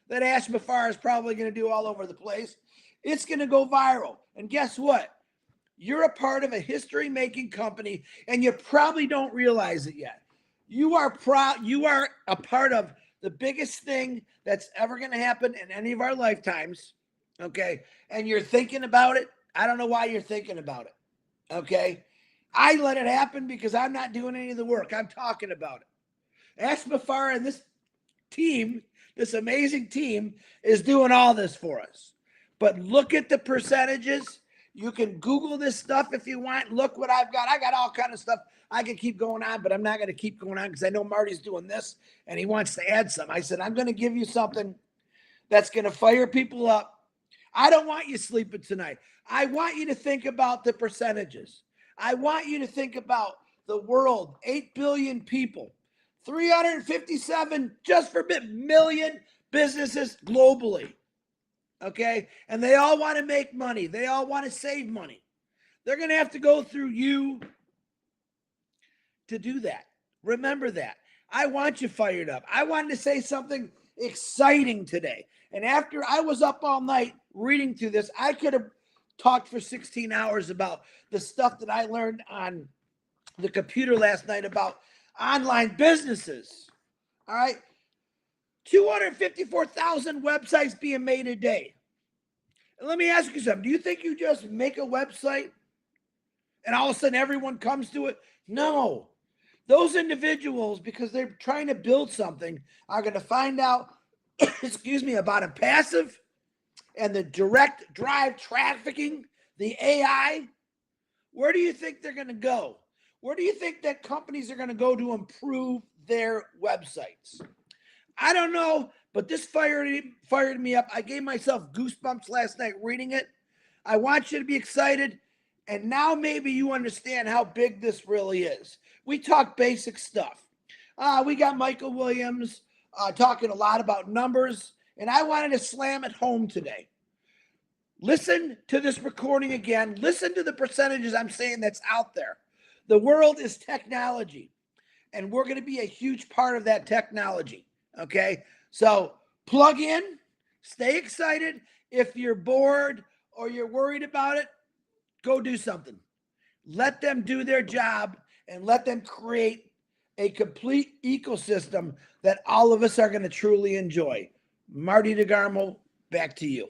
Speaker 3: that Ash Mufareh is probably going to do all over the place. It's going to go viral. And guess what? You're a part of a history-making company, and you probably don't realize it yet. You are a part of the biggest thing that's ever going to happen in any of our lifetimes, okay? And you're thinking about it. I don't know why you're thinking about it, okay? I let it happen because I'm not doing any of the work. I'm talking about it. Ash Mufareh and this team, this amazing team, is doing all this for us. But look at the percentages. You can Google this stuff if you want. Look what I've got. I got all kind of stuff. I can keep going on, but I'm not going to keep going on because I know Marty's doing this and he wants to add some. I said, I'm going to give you something that's going to fire people up. I don't want you sleeping tonight. I want you to think about the percentages. I want you to think about the world, 8 billion people, 357 just for million businesses globally. Okay. And they all want to make money. They all want to save money. They're going to have to go through you to do that. Remember that. I want you fired up. I wanted to say something exciting today. And after I was up all night reading through this, I could have talked for 16 hours about the stuff that I learned on the computer last night about online businesses. All right. 254,000 websites being made a day. And let me ask you something. Do you think you just make a website and all of a sudden everyone comes to it? No. Those individuals, because they're trying to build something, are going to find out, excuse me, about Onpassive and the direct drive trafficking, the AI. Where do you think they're going to go? Where do you think that companies are going to go to improve their websites? I don't know, but this fired me up. I gave myself goosebumps last night reading it. I want you to be excited. And now maybe you understand how big this really is. We talk basic stuff. We got Michael Williams talking a lot about numbers, and I wanted to slam it home today. Listen to this recording again. Listen to the percentages I'm saying that's out there. The world is technology, and we're going to be a huge part of that technology, okay? So plug in, stay excited. If you're bored or you're worried about it, go do something. Let them do their job and let them create a complete ecosystem that all of us are going to truly enjoy. Marty DeGarmo, back to you.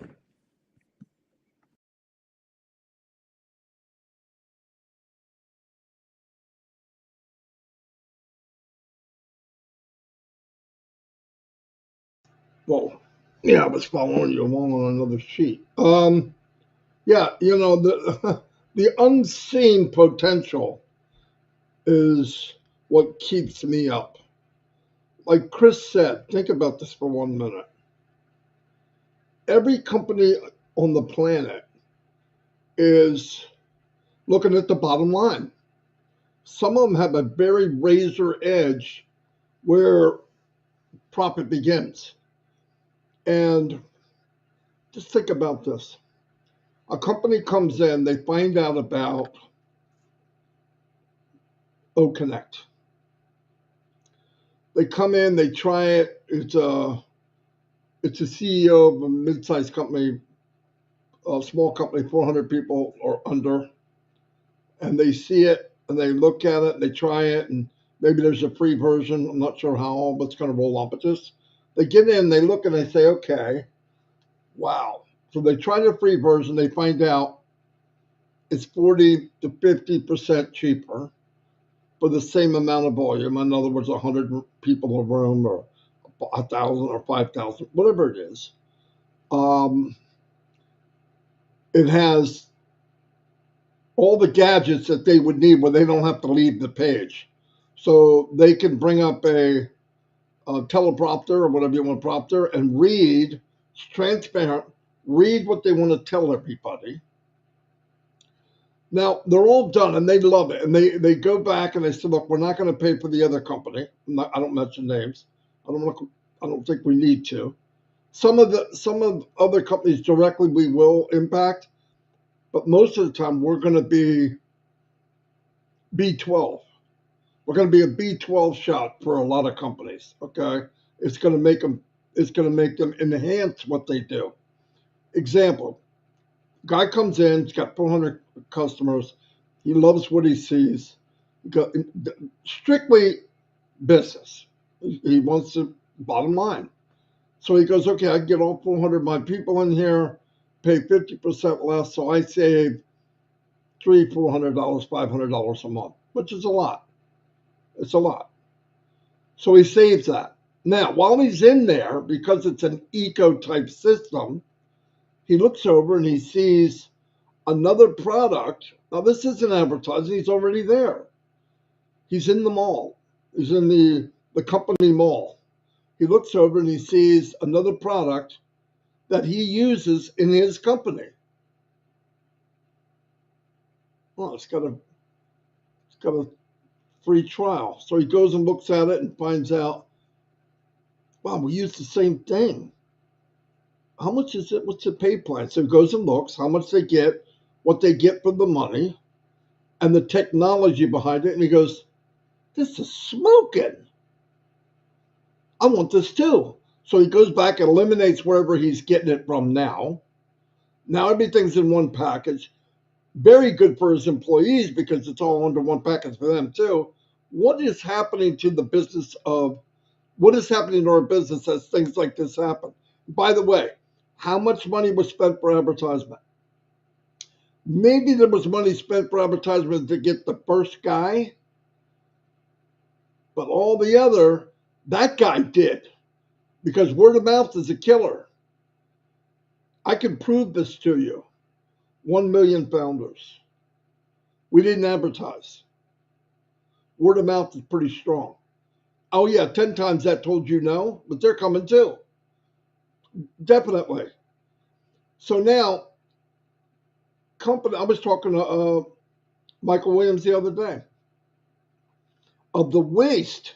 Speaker 2: Well, yeah, I was following you along on another sheet. Yeah, the the unseen potential is what keeps me up. Like Chris said, think about this for 1 minute. Every company on the planet is looking at the bottom line. Some of them have a very razor edge where profit begins. And just think about this. A company comes in, they find out about OConnect. They come in, they try it. It's a CEO of a mid-sized company, a small company, 400 people or under, and they see it and they look at it and they try it, and maybe there's a free version. I'm not sure how all it's going to roll out, but just they get in, they look and they say, okay, wow. So they try the free version, they find out it's 40 to 50% cheaper for the same amount of volume. In other words, 100 people a room or 1,000 or 5,000, whatever it is. It has all the gadgets that they would need where they don't have to leave the page. So they can bring up a teleprompter or whatever you want, prompter, and read. It's transparent. Read what they want to tell everybody. Now, they're all done and they love it. And they go back and they say, look, we're not going to pay for the other company. I don't mention names. I don't think we need to. Some of other companies directly we will impact, but most of the time we're going to be B12. We're going to be a B12 shot for a lot of companies. Okay, it's going to make them enhance what they do. Example: guy comes in, he's got 400 customers. He loves what he sees. Strictly business. He wants the bottom line. So he goes, okay, I can get all 400 of my people in here, pay 50% less, so I save $300, $400, $500 a month, which is a lot. It's a lot. So he saves that. Now, while he's in there, because it's an eco-type system, he looks over and he sees another product. Now, this isn't advertising. He's already there. He's in the mall. He's in the company mall. He looks over and he sees another product that he uses in his company. Oh, it's got a free trial. So he goes and looks at it and finds out, wow, we use the same thing. How much is it? What's the pay plan? So he goes and looks how much they get, what they get for the money, and the technology behind it. And he goes, this is smoking. I want this too. So he goes back and eliminates wherever he's getting it from now. Now everything's in one package. Very good for his employees because it's all under one package for them too. What is happening to the business of, what is happening to our business as things like this happen? By the way, how much money was spent for advertisement? Maybe there was money spent for advertisement to get the first guy, but all the other, that guy did, because word of mouth is a killer. I can prove this to you. 1 million founders. We didn't advertise. Word of mouth is pretty strong. Oh yeah, 10 times that told you no, but they're coming too. Definitely. So now, company, I was talking to Michael Williams the other day. Of the waste,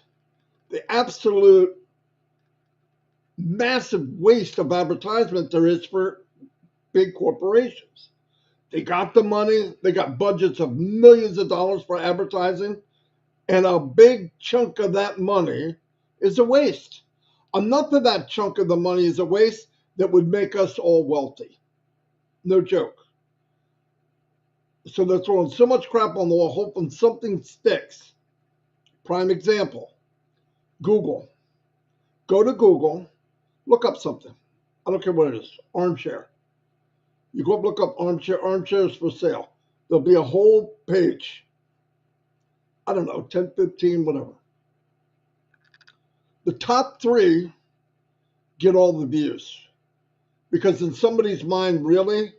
Speaker 2: the absolute massive waste of advertisement there is for big corporations. They got the money, they got budgets of millions of dollars for advertising, and a big chunk of that money is a waste. Enough of that chunk of the money is a waste that would make us all wealthy. No joke. So they're throwing so much crap on the wall, hoping something sticks. Prime example, Google. Go to Google, look up something. I don't care what it is, armchair. You go up, look up armchairs for sale. There'll be a whole page. I don't know, 10, 15, whatever. The top 3 get all the views. Because in somebody's mind, really,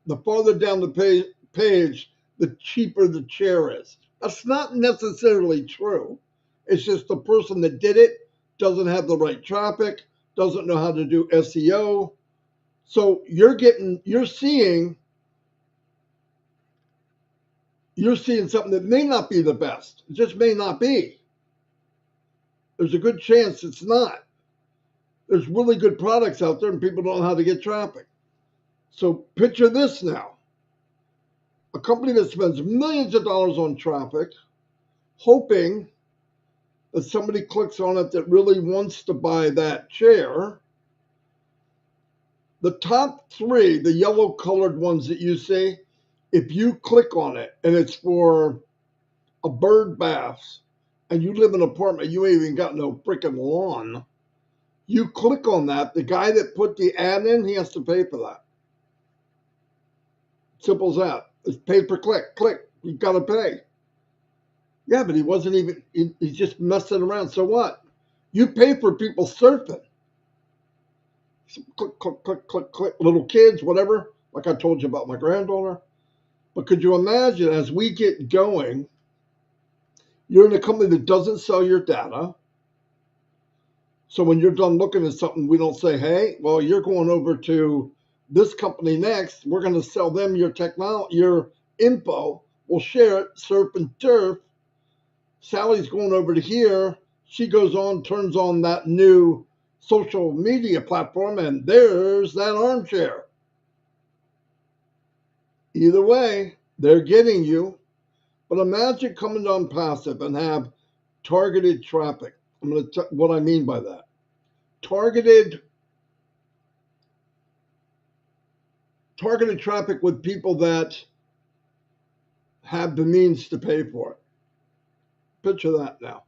Speaker 2: the farther down the page, the cheaper the chair is. That's not necessarily true. It's just the person that did it doesn't have the right traffic, doesn't know how to do SEO. So you're seeing something that may not be the best. It just may not be. There's a good chance it's not. There's really good products out there and people don't know how to get traffic. So picture this now. A company that spends millions of dollars on traffic, hoping that somebody clicks on it that really wants to buy that chair. The top 3, the yellow colored ones that you see, if you click on it and it's for a bird bath and you live in an apartment, you ain't even got no freaking lawn. You click on that, the guy that put the ad in, he has to pay for that. Simple as that. It's pay per click. Click. You got to pay. Yeah, but he wasn't even, he's just messing around. So what? You pay for people surfing. Click, click, click, click, click. Little kids, whatever. Like I told you about my granddaughter. But could you imagine as we get going, you're in a company that doesn't sell your data. So when you're done looking at something, we don't say, hey, well, you're going over to this company next. We're going to sell them your technology, your info. We'll share it, surf and turf. Sally's going over to here. She goes on, turns on that new social media platform, and there's that armchair. Either way, they're getting you. But imagine coming to Onpassive and have targeted traffic. I'm going to tell what I mean by that. Targeted traffic with people that have the means to pay for it. Picture that now.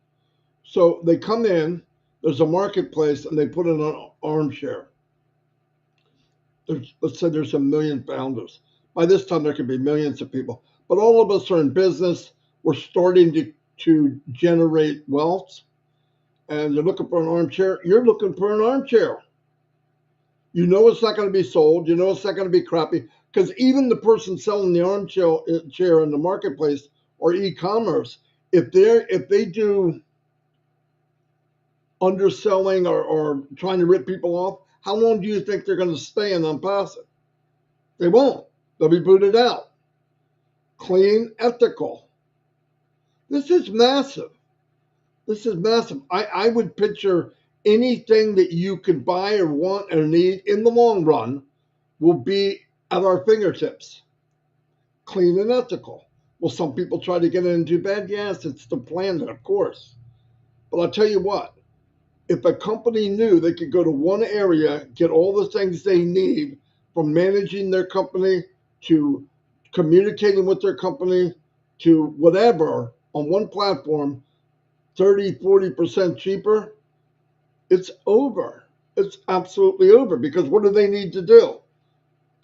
Speaker 2: So they come in, there's a marketplace, and they put in an armchair. Let's say there's 1 million founders. By this time, there could be millions of people. But all of us are in business. We're starting to generate wealth. And you're looking for an armchair. You're looking for an armchair. You know it's not going to be sold. You know it's not going to be crappy. Because even the person selling the armchair in the marketplace or e-commerce, if they do underselling or trying to rip people off, how long do you think they're going to stay in Onpassive? They won't. They'll be booted out. Clean, ethical. This is massive. This is massive. I would picture anything that you could buy or want or need in the long run will be at our fingertips. Clean and ethical. Will some people try to get into bed? Yes, it's the planet, of course. But I'll tell you what, if a company knew they could go to one area, get all the things they need from managing their company to communicating with their company to whatever on one platform, 30-40% cheaper, it's over. It's absolutely over because what do they need to do?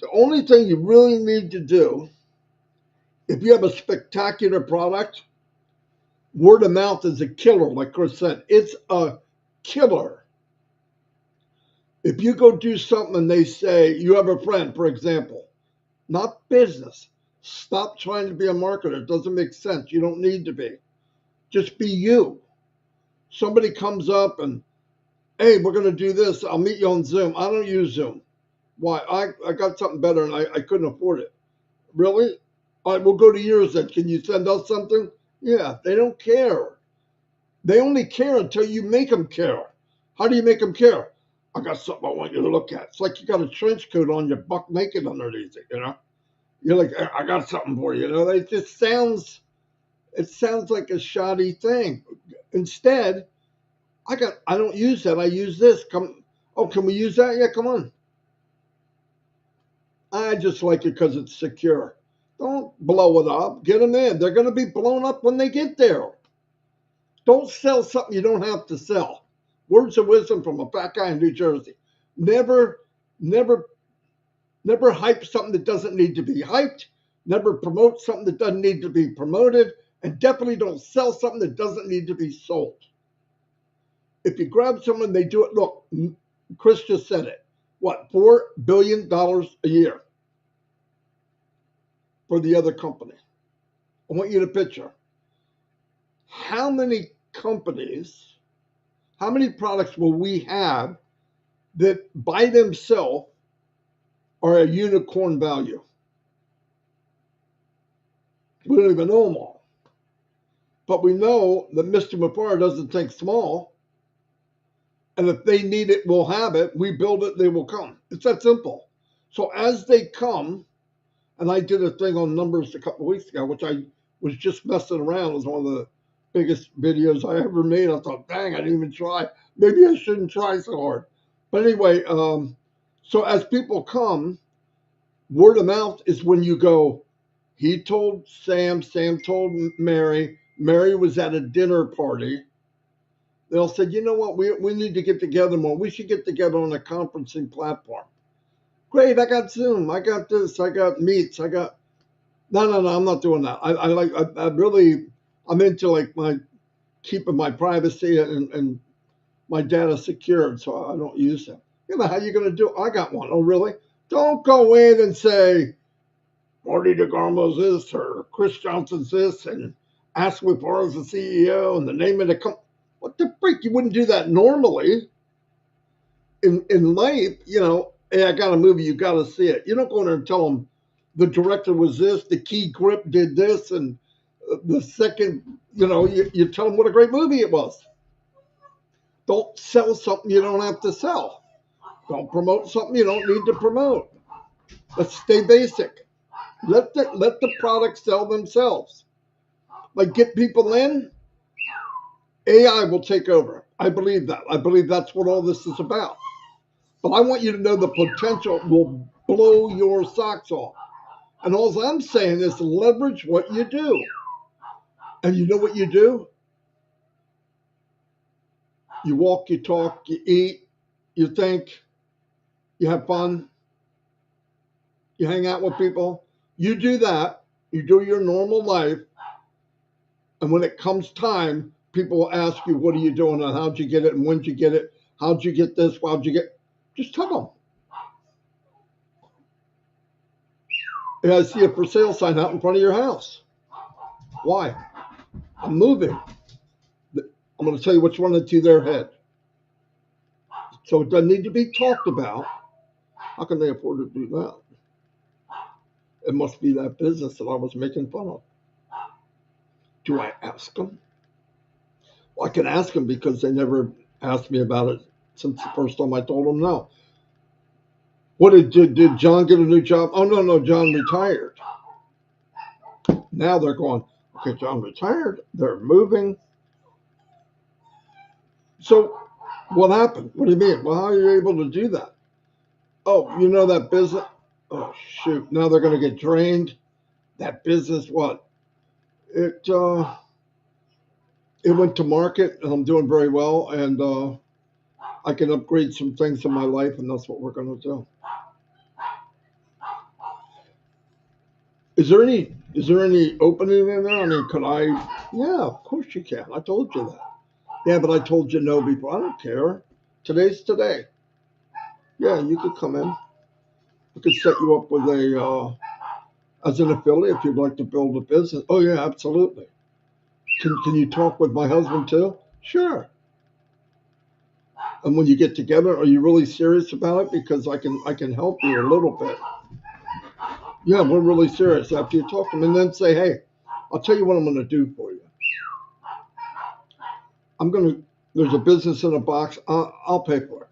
Speaker 2: The only thing you really need to do, if you have a spectacular product, word of mouth is a killer, like Chris said. It's a killer. If you go do something and they say, you have a friend, for example, not business. Stop trying to be a marketer. It doesn't make sense. You don't need to be. Just be you. Somebody comes up and, hey, we're going to do this. I'll meet you on Zoom. I don't use Zoom. Why? I got something better and I couldn't afford it. Really? All right, we'll go to yours then. Can you send us something? Yeah, they don't care. They only care until you make them care. How do you make them care? I got something I want you to look at. It's like you got a trench coat on, you're buck naked underneath it, you know? You're like, I got something for you, you know? It sounds like a shoddy thing. Instead, I don't use that. I use this. Can we use that? Yeah, come on. I just like it because it's secure. Don't blow it up. Get them in. They're going to be blown up when they get there. Don't sell something you don't have to sell. Words of wisdom from a fat guy in New Jersey. Never hype something that doesn't need to be hyped. Never promote something that doesn't need to be promoted. And definitely don't sell something that doesn't need to be sold. If you grab someone, they do it. Look, Chris just said it. What, $4 billion a year for the other company? I want you to picture how many companies, how many products will we have that by themselves are a unicorn value? We don't even know them all. But we know that Mr. Mufareh doesn't think small. And if they need it, we'll have it. We build it, they will come. It's that simple. So as they come, and I did a thing on numbers a couple of weeks ago, which I was just messing around. It was one of the biggest videos I ever made. I thought, dang, I didn't even try. Maybe I shouldn't try so hard. But anyway, so as people come, word of mouth is when you go, he told Sam, Sam told Mary, Mary was at a dinner party. They'll say, you know what, we need to get together more. We should get together on a conferencing platform. Great, I got Zoom, I got this, I got Meets, I got. No, I'm not doing that. I really, I'm into like keeping my privacy and my data secured, so I don't use them. You know how you going to do it? I got one. Oh, really? Don't go in and say, Marty DeGarmo's this or Chris Johnson's this and ask Mufareh is the CEO and the name of the company. What the freak? You wouldn't do that normally. In life, you know, hey, I got a movie, you got to see it. You don't go in there and tell them the director was this, the key grip did this, and the second, you know, you tell them what a great movie it was. Don't sell something you don't have to sell. Don't promote something you don't need to promote. Let's stay basic. Let the product sell themselves. Like get people in, AI will take over. I believe that. I believe that's what all this is about. But I want you to know the potential will blow your socks off. And all I'm saying is leverage what you do. And you know what you do? You walk, you talk, you eat, you think, you have fun, you hang out with people. You do that, you do your normal life. And when it comes time, people will ask you, what are you doing and how'd you get it and when'd you get it? How'd you get this? How'd you get? Just tell them. Hey, I see a for sale sign out in front of your house. Why? I'm moving. I'm going to tell you what's running through their head. So it doesn't need to be talked about. How can they afford to do that? It must be that business that I was making fun of. Do I ask them? Well, I can ask them because they never asked me about it since the first time I told them no. What did John get a new job? Oh, no, John retired. Now they're going, okay, John retired. They're moving. So what happened? What do you mean? Well, how are you able to do that? Oh, you know that business? Oh, shoot. Now they're going to get drained. That business, what? It went to market, and I'm doing very well, and I can upgrade some things in my life, and that's what we're going to do. Is there any opening in there? I mean, could I? Yeah, of course you can. I told you that. Yeah, but I told you no before. I don't care. Today's today. Yeah, you could come in. We could set you up with as an affiliate if you'd like to build a business. Oh yeah, absolutely. Can you talk with my husband too? Sure. And when you get together, are you really serious about it? Because I can help you a little bit. Yeah, we're really serious. After you talk to them, and then say, hey, I'll tell you what I'm going to do for you. There's a business in a box. I'll pay for it.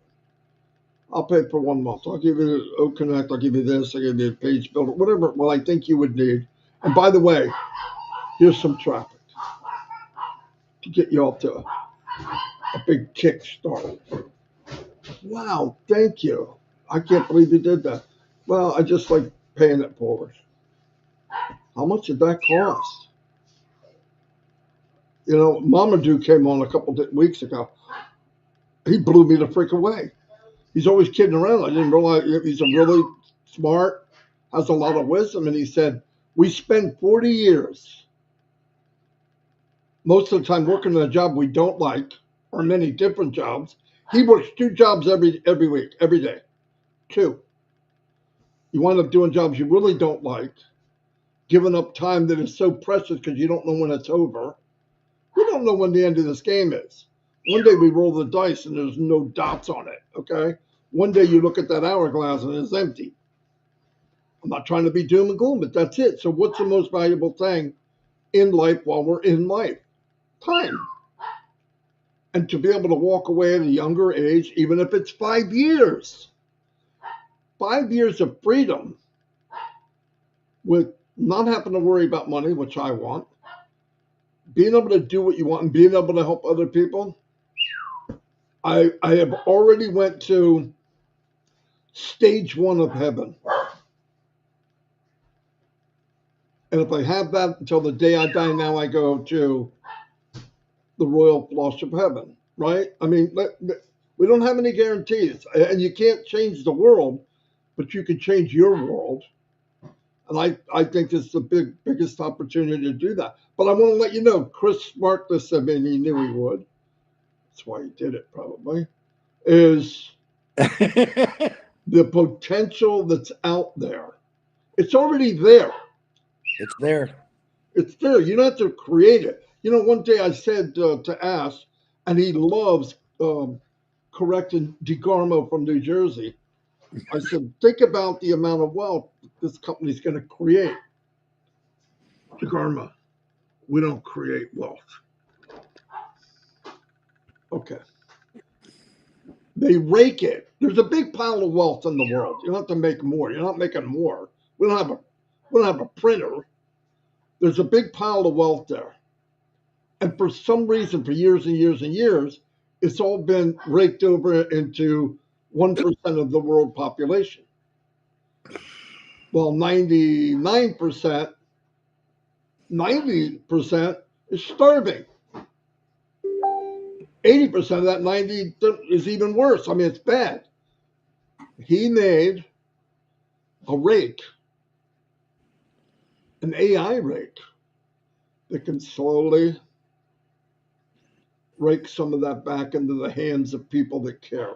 Speaker 2: I'll pay for 1 month. I'll give you O Connect. I'll give you this. I'll give you a page builder, whatever. Well, I think you would need. And by the way, here's some traffic to get you off to a big kickstart. Wow, thank you. I can't believe you did that. Well, I just like paying it forward. How much did that cost? You know, Mamadou came on a couple of weeks ago. He blew me the freak away. He's always kidding around. I didn't realize he's a really smart, has a lot of wisdom. And he said, we spend 40 years, most of the time working in a job we don't like, or many different jobs, He works 2 jobs every week, every day. 2. You wind up doing jobs you really don't like, giving up time that is so precious because you don't know when it's over. We don't know when the end of this game is. One day we roll the dice and there's no dots on it, okay? One day you look at that hourglass and it's empty. I'm not trying to be doom and gloom, but that's it. So what's the most valuable thing in life while we're in life? Time. And to be able to walk away at a younger age, even if it's 5 years, 5 years of freedom with not having to worry about money, which I want, being able to do what you want and being able to help other people. I have already went to stage 1 of heaven. And if I have that until the day I die, now I go to the royal flush of heaven, right? I mean, we don't have any guarantees, and you can't change the world, but you can change your world. And I think it's the biggest opportunity to do that. But I want to let you know, Chris marked this. I mean, he knew he would. That's why he did it, probably. Is the potential that's out there. It's already there.
Speaker 3: It's there.
Speaker 2: It's there. You don't have to create it. You know, one day I said to Ash, and he loves correcting DeGarmo from New Jersey. I said, think about the amount of wealth this company's going to create. DeGarmo, we don't create wealth. Okay. They rake it. There's a big pile of wealth in the world. You don't have to make more. You're not making more. We don't have a printer. There's a big pile of wealth there. And for some reason, for years and years and years, it's all been raked over into 1% of the world population. Well, 99%, 90% is starving. 80% of that 90 is even worse. I mean, it's bad. He made a rake, an AI rake, that can slowly rake some of that back into the hands of people that care.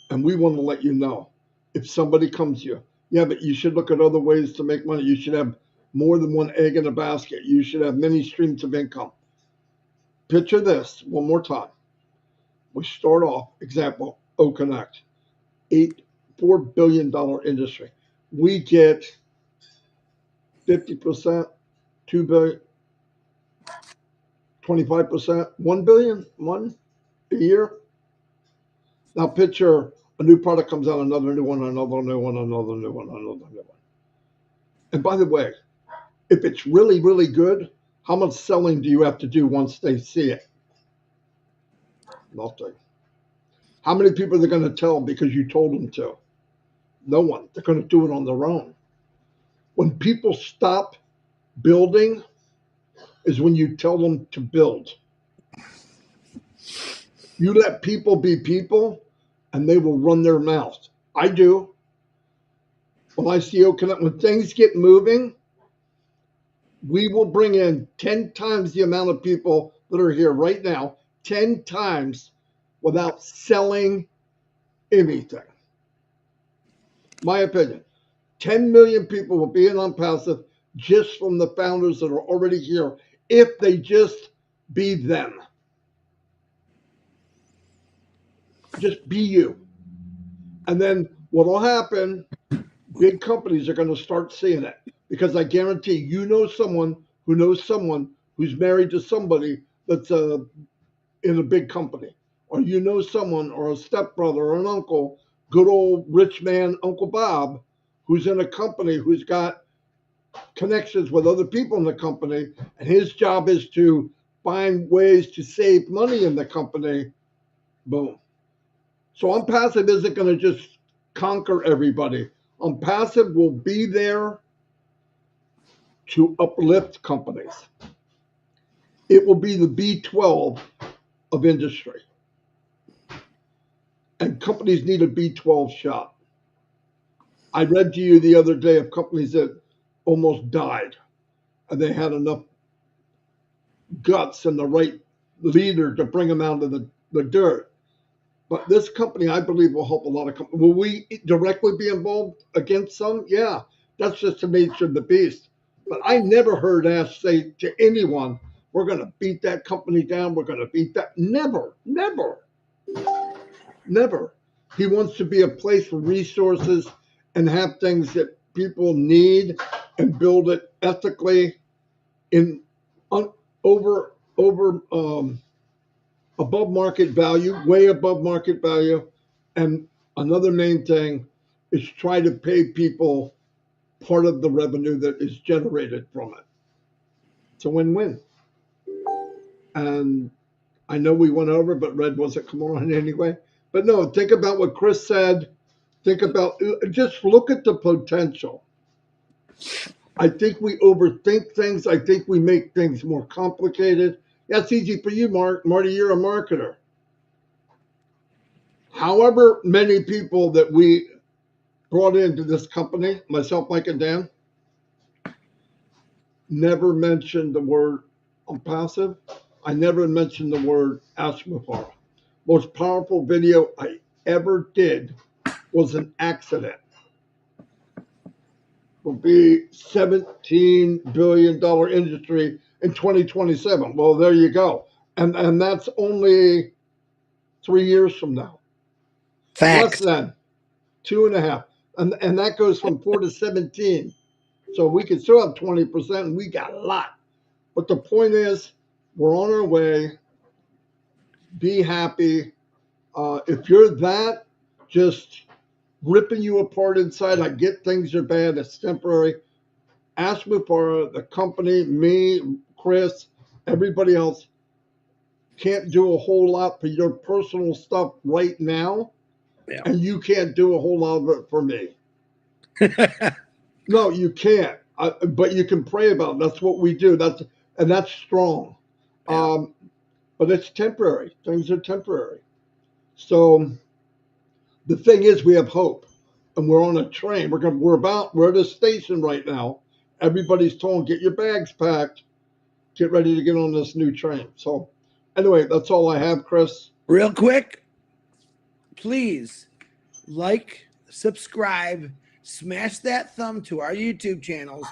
Speaker 2: And we want to let you know, if somebody comes to you, yeah, but you should look at other ways to make money. You should have more than one egg in a basket. You should have many streams of income. Picture this one more time. We start off, example, O-Connect, $4 billion industry. We get 50%, 2 billion, 25%, 1 billion, a year. Now picture a new product comes out, another new one, another new one, another new one, another new one. And by the way, if it's really, really good, how much selling do you have to do once they see it? Nothing. How many people are they going to tell because you told them to? No one. They're going to do it on their own. When people stop building is when you tell them to build. You let people be people and they will run their mouth. I do. When I see O-Connect, when things get moving, we will bring in 10 times the amount of people that are here right now, 10 times without selling anything. My opinion, 10 million people will be in Onpassive just from the founders that are already here if they just be them. Just be you. And then what will happen, big companies are going to start seeing it, because I guarantee you know someone who's married to somebody that's in a big company, or you know someone or a stepbrother or an uncle, good old rich man, Uncle Bob, who's in a company who's got connections with other people in the company, and his job is to find ways to save money in the company. Boom. So Onpassive isn't going to just conquer everybody. Onpassive will be there to uplift companies. It will be the B12 of industry. And companies need a B12 shot. I read to you the other day of companies that almost died, and they had enough guts and the right leader to bring them out of the the dirt. But this company, I believe, will help a lot of companies. Will we directly be involved against some? Yeah, that's just the nature of the beast. But I never heard Ash say to anyone, we're going to beat that company down. We're going to beat that. Never, never, never. He wants to be a place for resources and have things that people need and build it ethically in over above market value, way above market value. And another main thing is try to pay people part of the revenue that is generated from it. It's a win-win. And I know we went over, but Red wasn't coming on anyway. But no, think about what Chris said. Think about, just look at the potential. I think we overthink things. I think we make things more complicated. That's easy for you, Marty, you're a marketer. However many people that we brought into this company, myself, Mike, and Dan, never mentioned the word Onpassive. I never mentioned the word Ask Mufareh. Most powerful video I ever did was an accident. Will be $17 billion industry in 2027. Well, there you go. And that's only 3 years from now.
Speaker 3: Facts.
Speaker 2: Less than 2.5. And that goes from 4 to 17. So we can still have 20%, and we got a lot. But the point is, we're on our way. Be happy. If you're that, just ripping you apart inside, I get things are bad, it's temporary. Ask Mufareh, the company, me, Chris, everybody else can't do a whole lot for your personal stuff right now.
Speaker 3: Yeah.
Speaker 2: And you can't do a whole lot of it for me. No, you can't. But you can pray about it. That's what we do. That's strong.
Speaker 3: Yeah.
Speaker 2: But it's temporary. Things are temporary. So the thing is, we have hope, and we're on a train. We're at a station right now. Everybody's told, get your bags packed, get ready to get on this new train. So anyway, that's all I have, Chris.
Speaker 3: Real quick, please like, subscribe, smash that thumb to our YouTube channels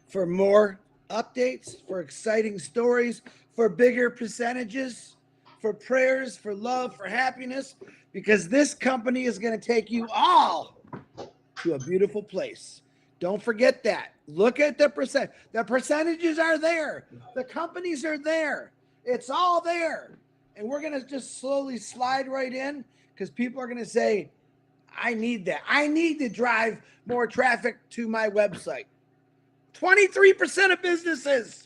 Speaker 3: for more updates, for exciting stories, for bigger percentages, for prayers, for love, for happiness, because this company is going to take you all to a beautiful place. Don't forget that. Look at the percent. The percentages are there. The companies are there. It's all there. And we're going to just slowly slide right in, because people are going to say, I need that. I need to drive more traffic to my website. 23% of businesses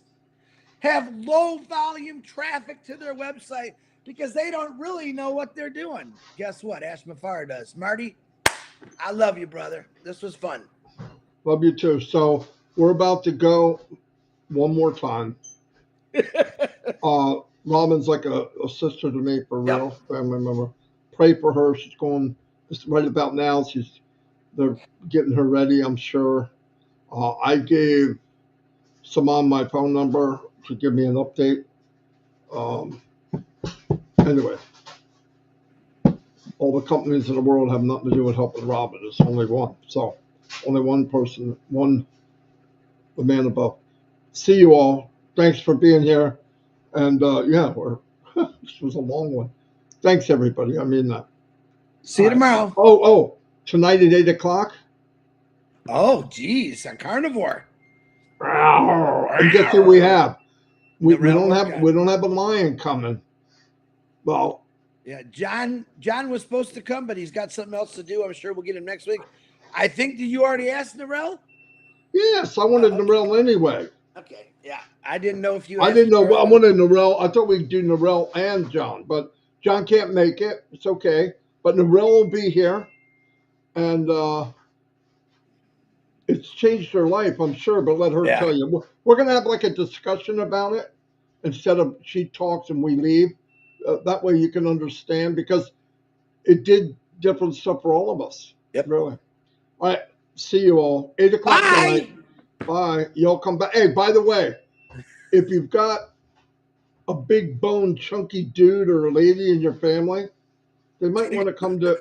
Speaker 3: have low volume traffic to their website because they don't really know what they're doing. Guess what? Ash Mufareh does. Marty, I love you, brother. This was fun.
Speaker 2: Love you too. So we're about to go one more time. Robin's like a sister to me, for real, family member. Pray for her. She's going just right about now. They're getting her ready, I'm sure. I gave Saman my phone number to give me an update. Anyway, all the companies in the world have nothing to do with helping Robin. It's only one. So only one person, the man above. See you all. Thanks for being here. And yeah, this was a long one. Thanks, everybody. I mean that.
Speaker 3: See you tomorrow.
Speaker 2: Oh, tonight at 8 o'clock.
Speaker 3: Oh, geez, a carnivore.
Speaker 2: And guess who we have? We don't have a lion coming. Well,
Speaker 3: yeah, John was supposed to come, but he's got something else to do. I'm sure we'll get him next week. I think, did you already ask Narelle?
Speaker 2: Yes, I wanted Narelle anyway.
Speaker 3: Okay, yeah. I didn't know if you
Speaker 2: I didn't know. I wanted Narelle. I thought we'd do Narelle and John, but John can't make it. It's okay. But Narelle will be here. And it's changed her life, I'm sure, but let her tell you. We're going to have like a discussion about it instead of she talks and we leave. That way you can understand, because it did different stuff for all of us.
Speaker 3: Yep.
Speaker 2: Really. All right. See you all. 8 o'clock tonight. Bye. Y'all come back. Hey, by the way, if you've got a big bone, chunky dude or a lady in your family, they might want to come to.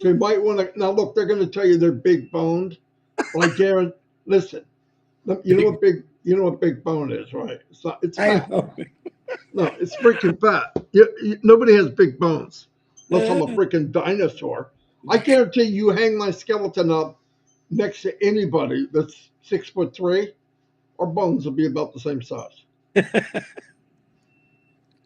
Speaker 2: They might want to. Now, look, they're going to tell you they're big boned, but I guarantee. Listen, you know what big bone is, right? It's not. It's
Speaker 3: I
Speaker 2: fat.
Speaker 3: know.
Speaker 2: No, it's freaking fat. Nobody has big bones unless I'm a freaking dinosaur. I guarantee you hang my skeleton up next to anybody that's 6'3", our bones will be about the same size.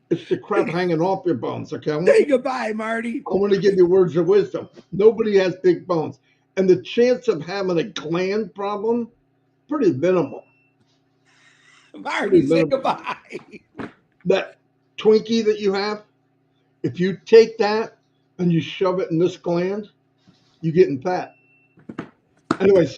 Speaker 2: It's the crap hanging off your bones. Okay,
Speaker 3: Say goodbye, Marty.
Speaker 2: I want to give you words of wisdom. Nobody has big bones, and the chance of having a gland problem pretty minimal.
Speaker 3: Marty, say
Speaker 2: Minimal.
Speaker 3: goodbye.
Speaker 2: That Twinkie that you have, if you take that and you shove it in this gland, you're getting fat. Anyway, see.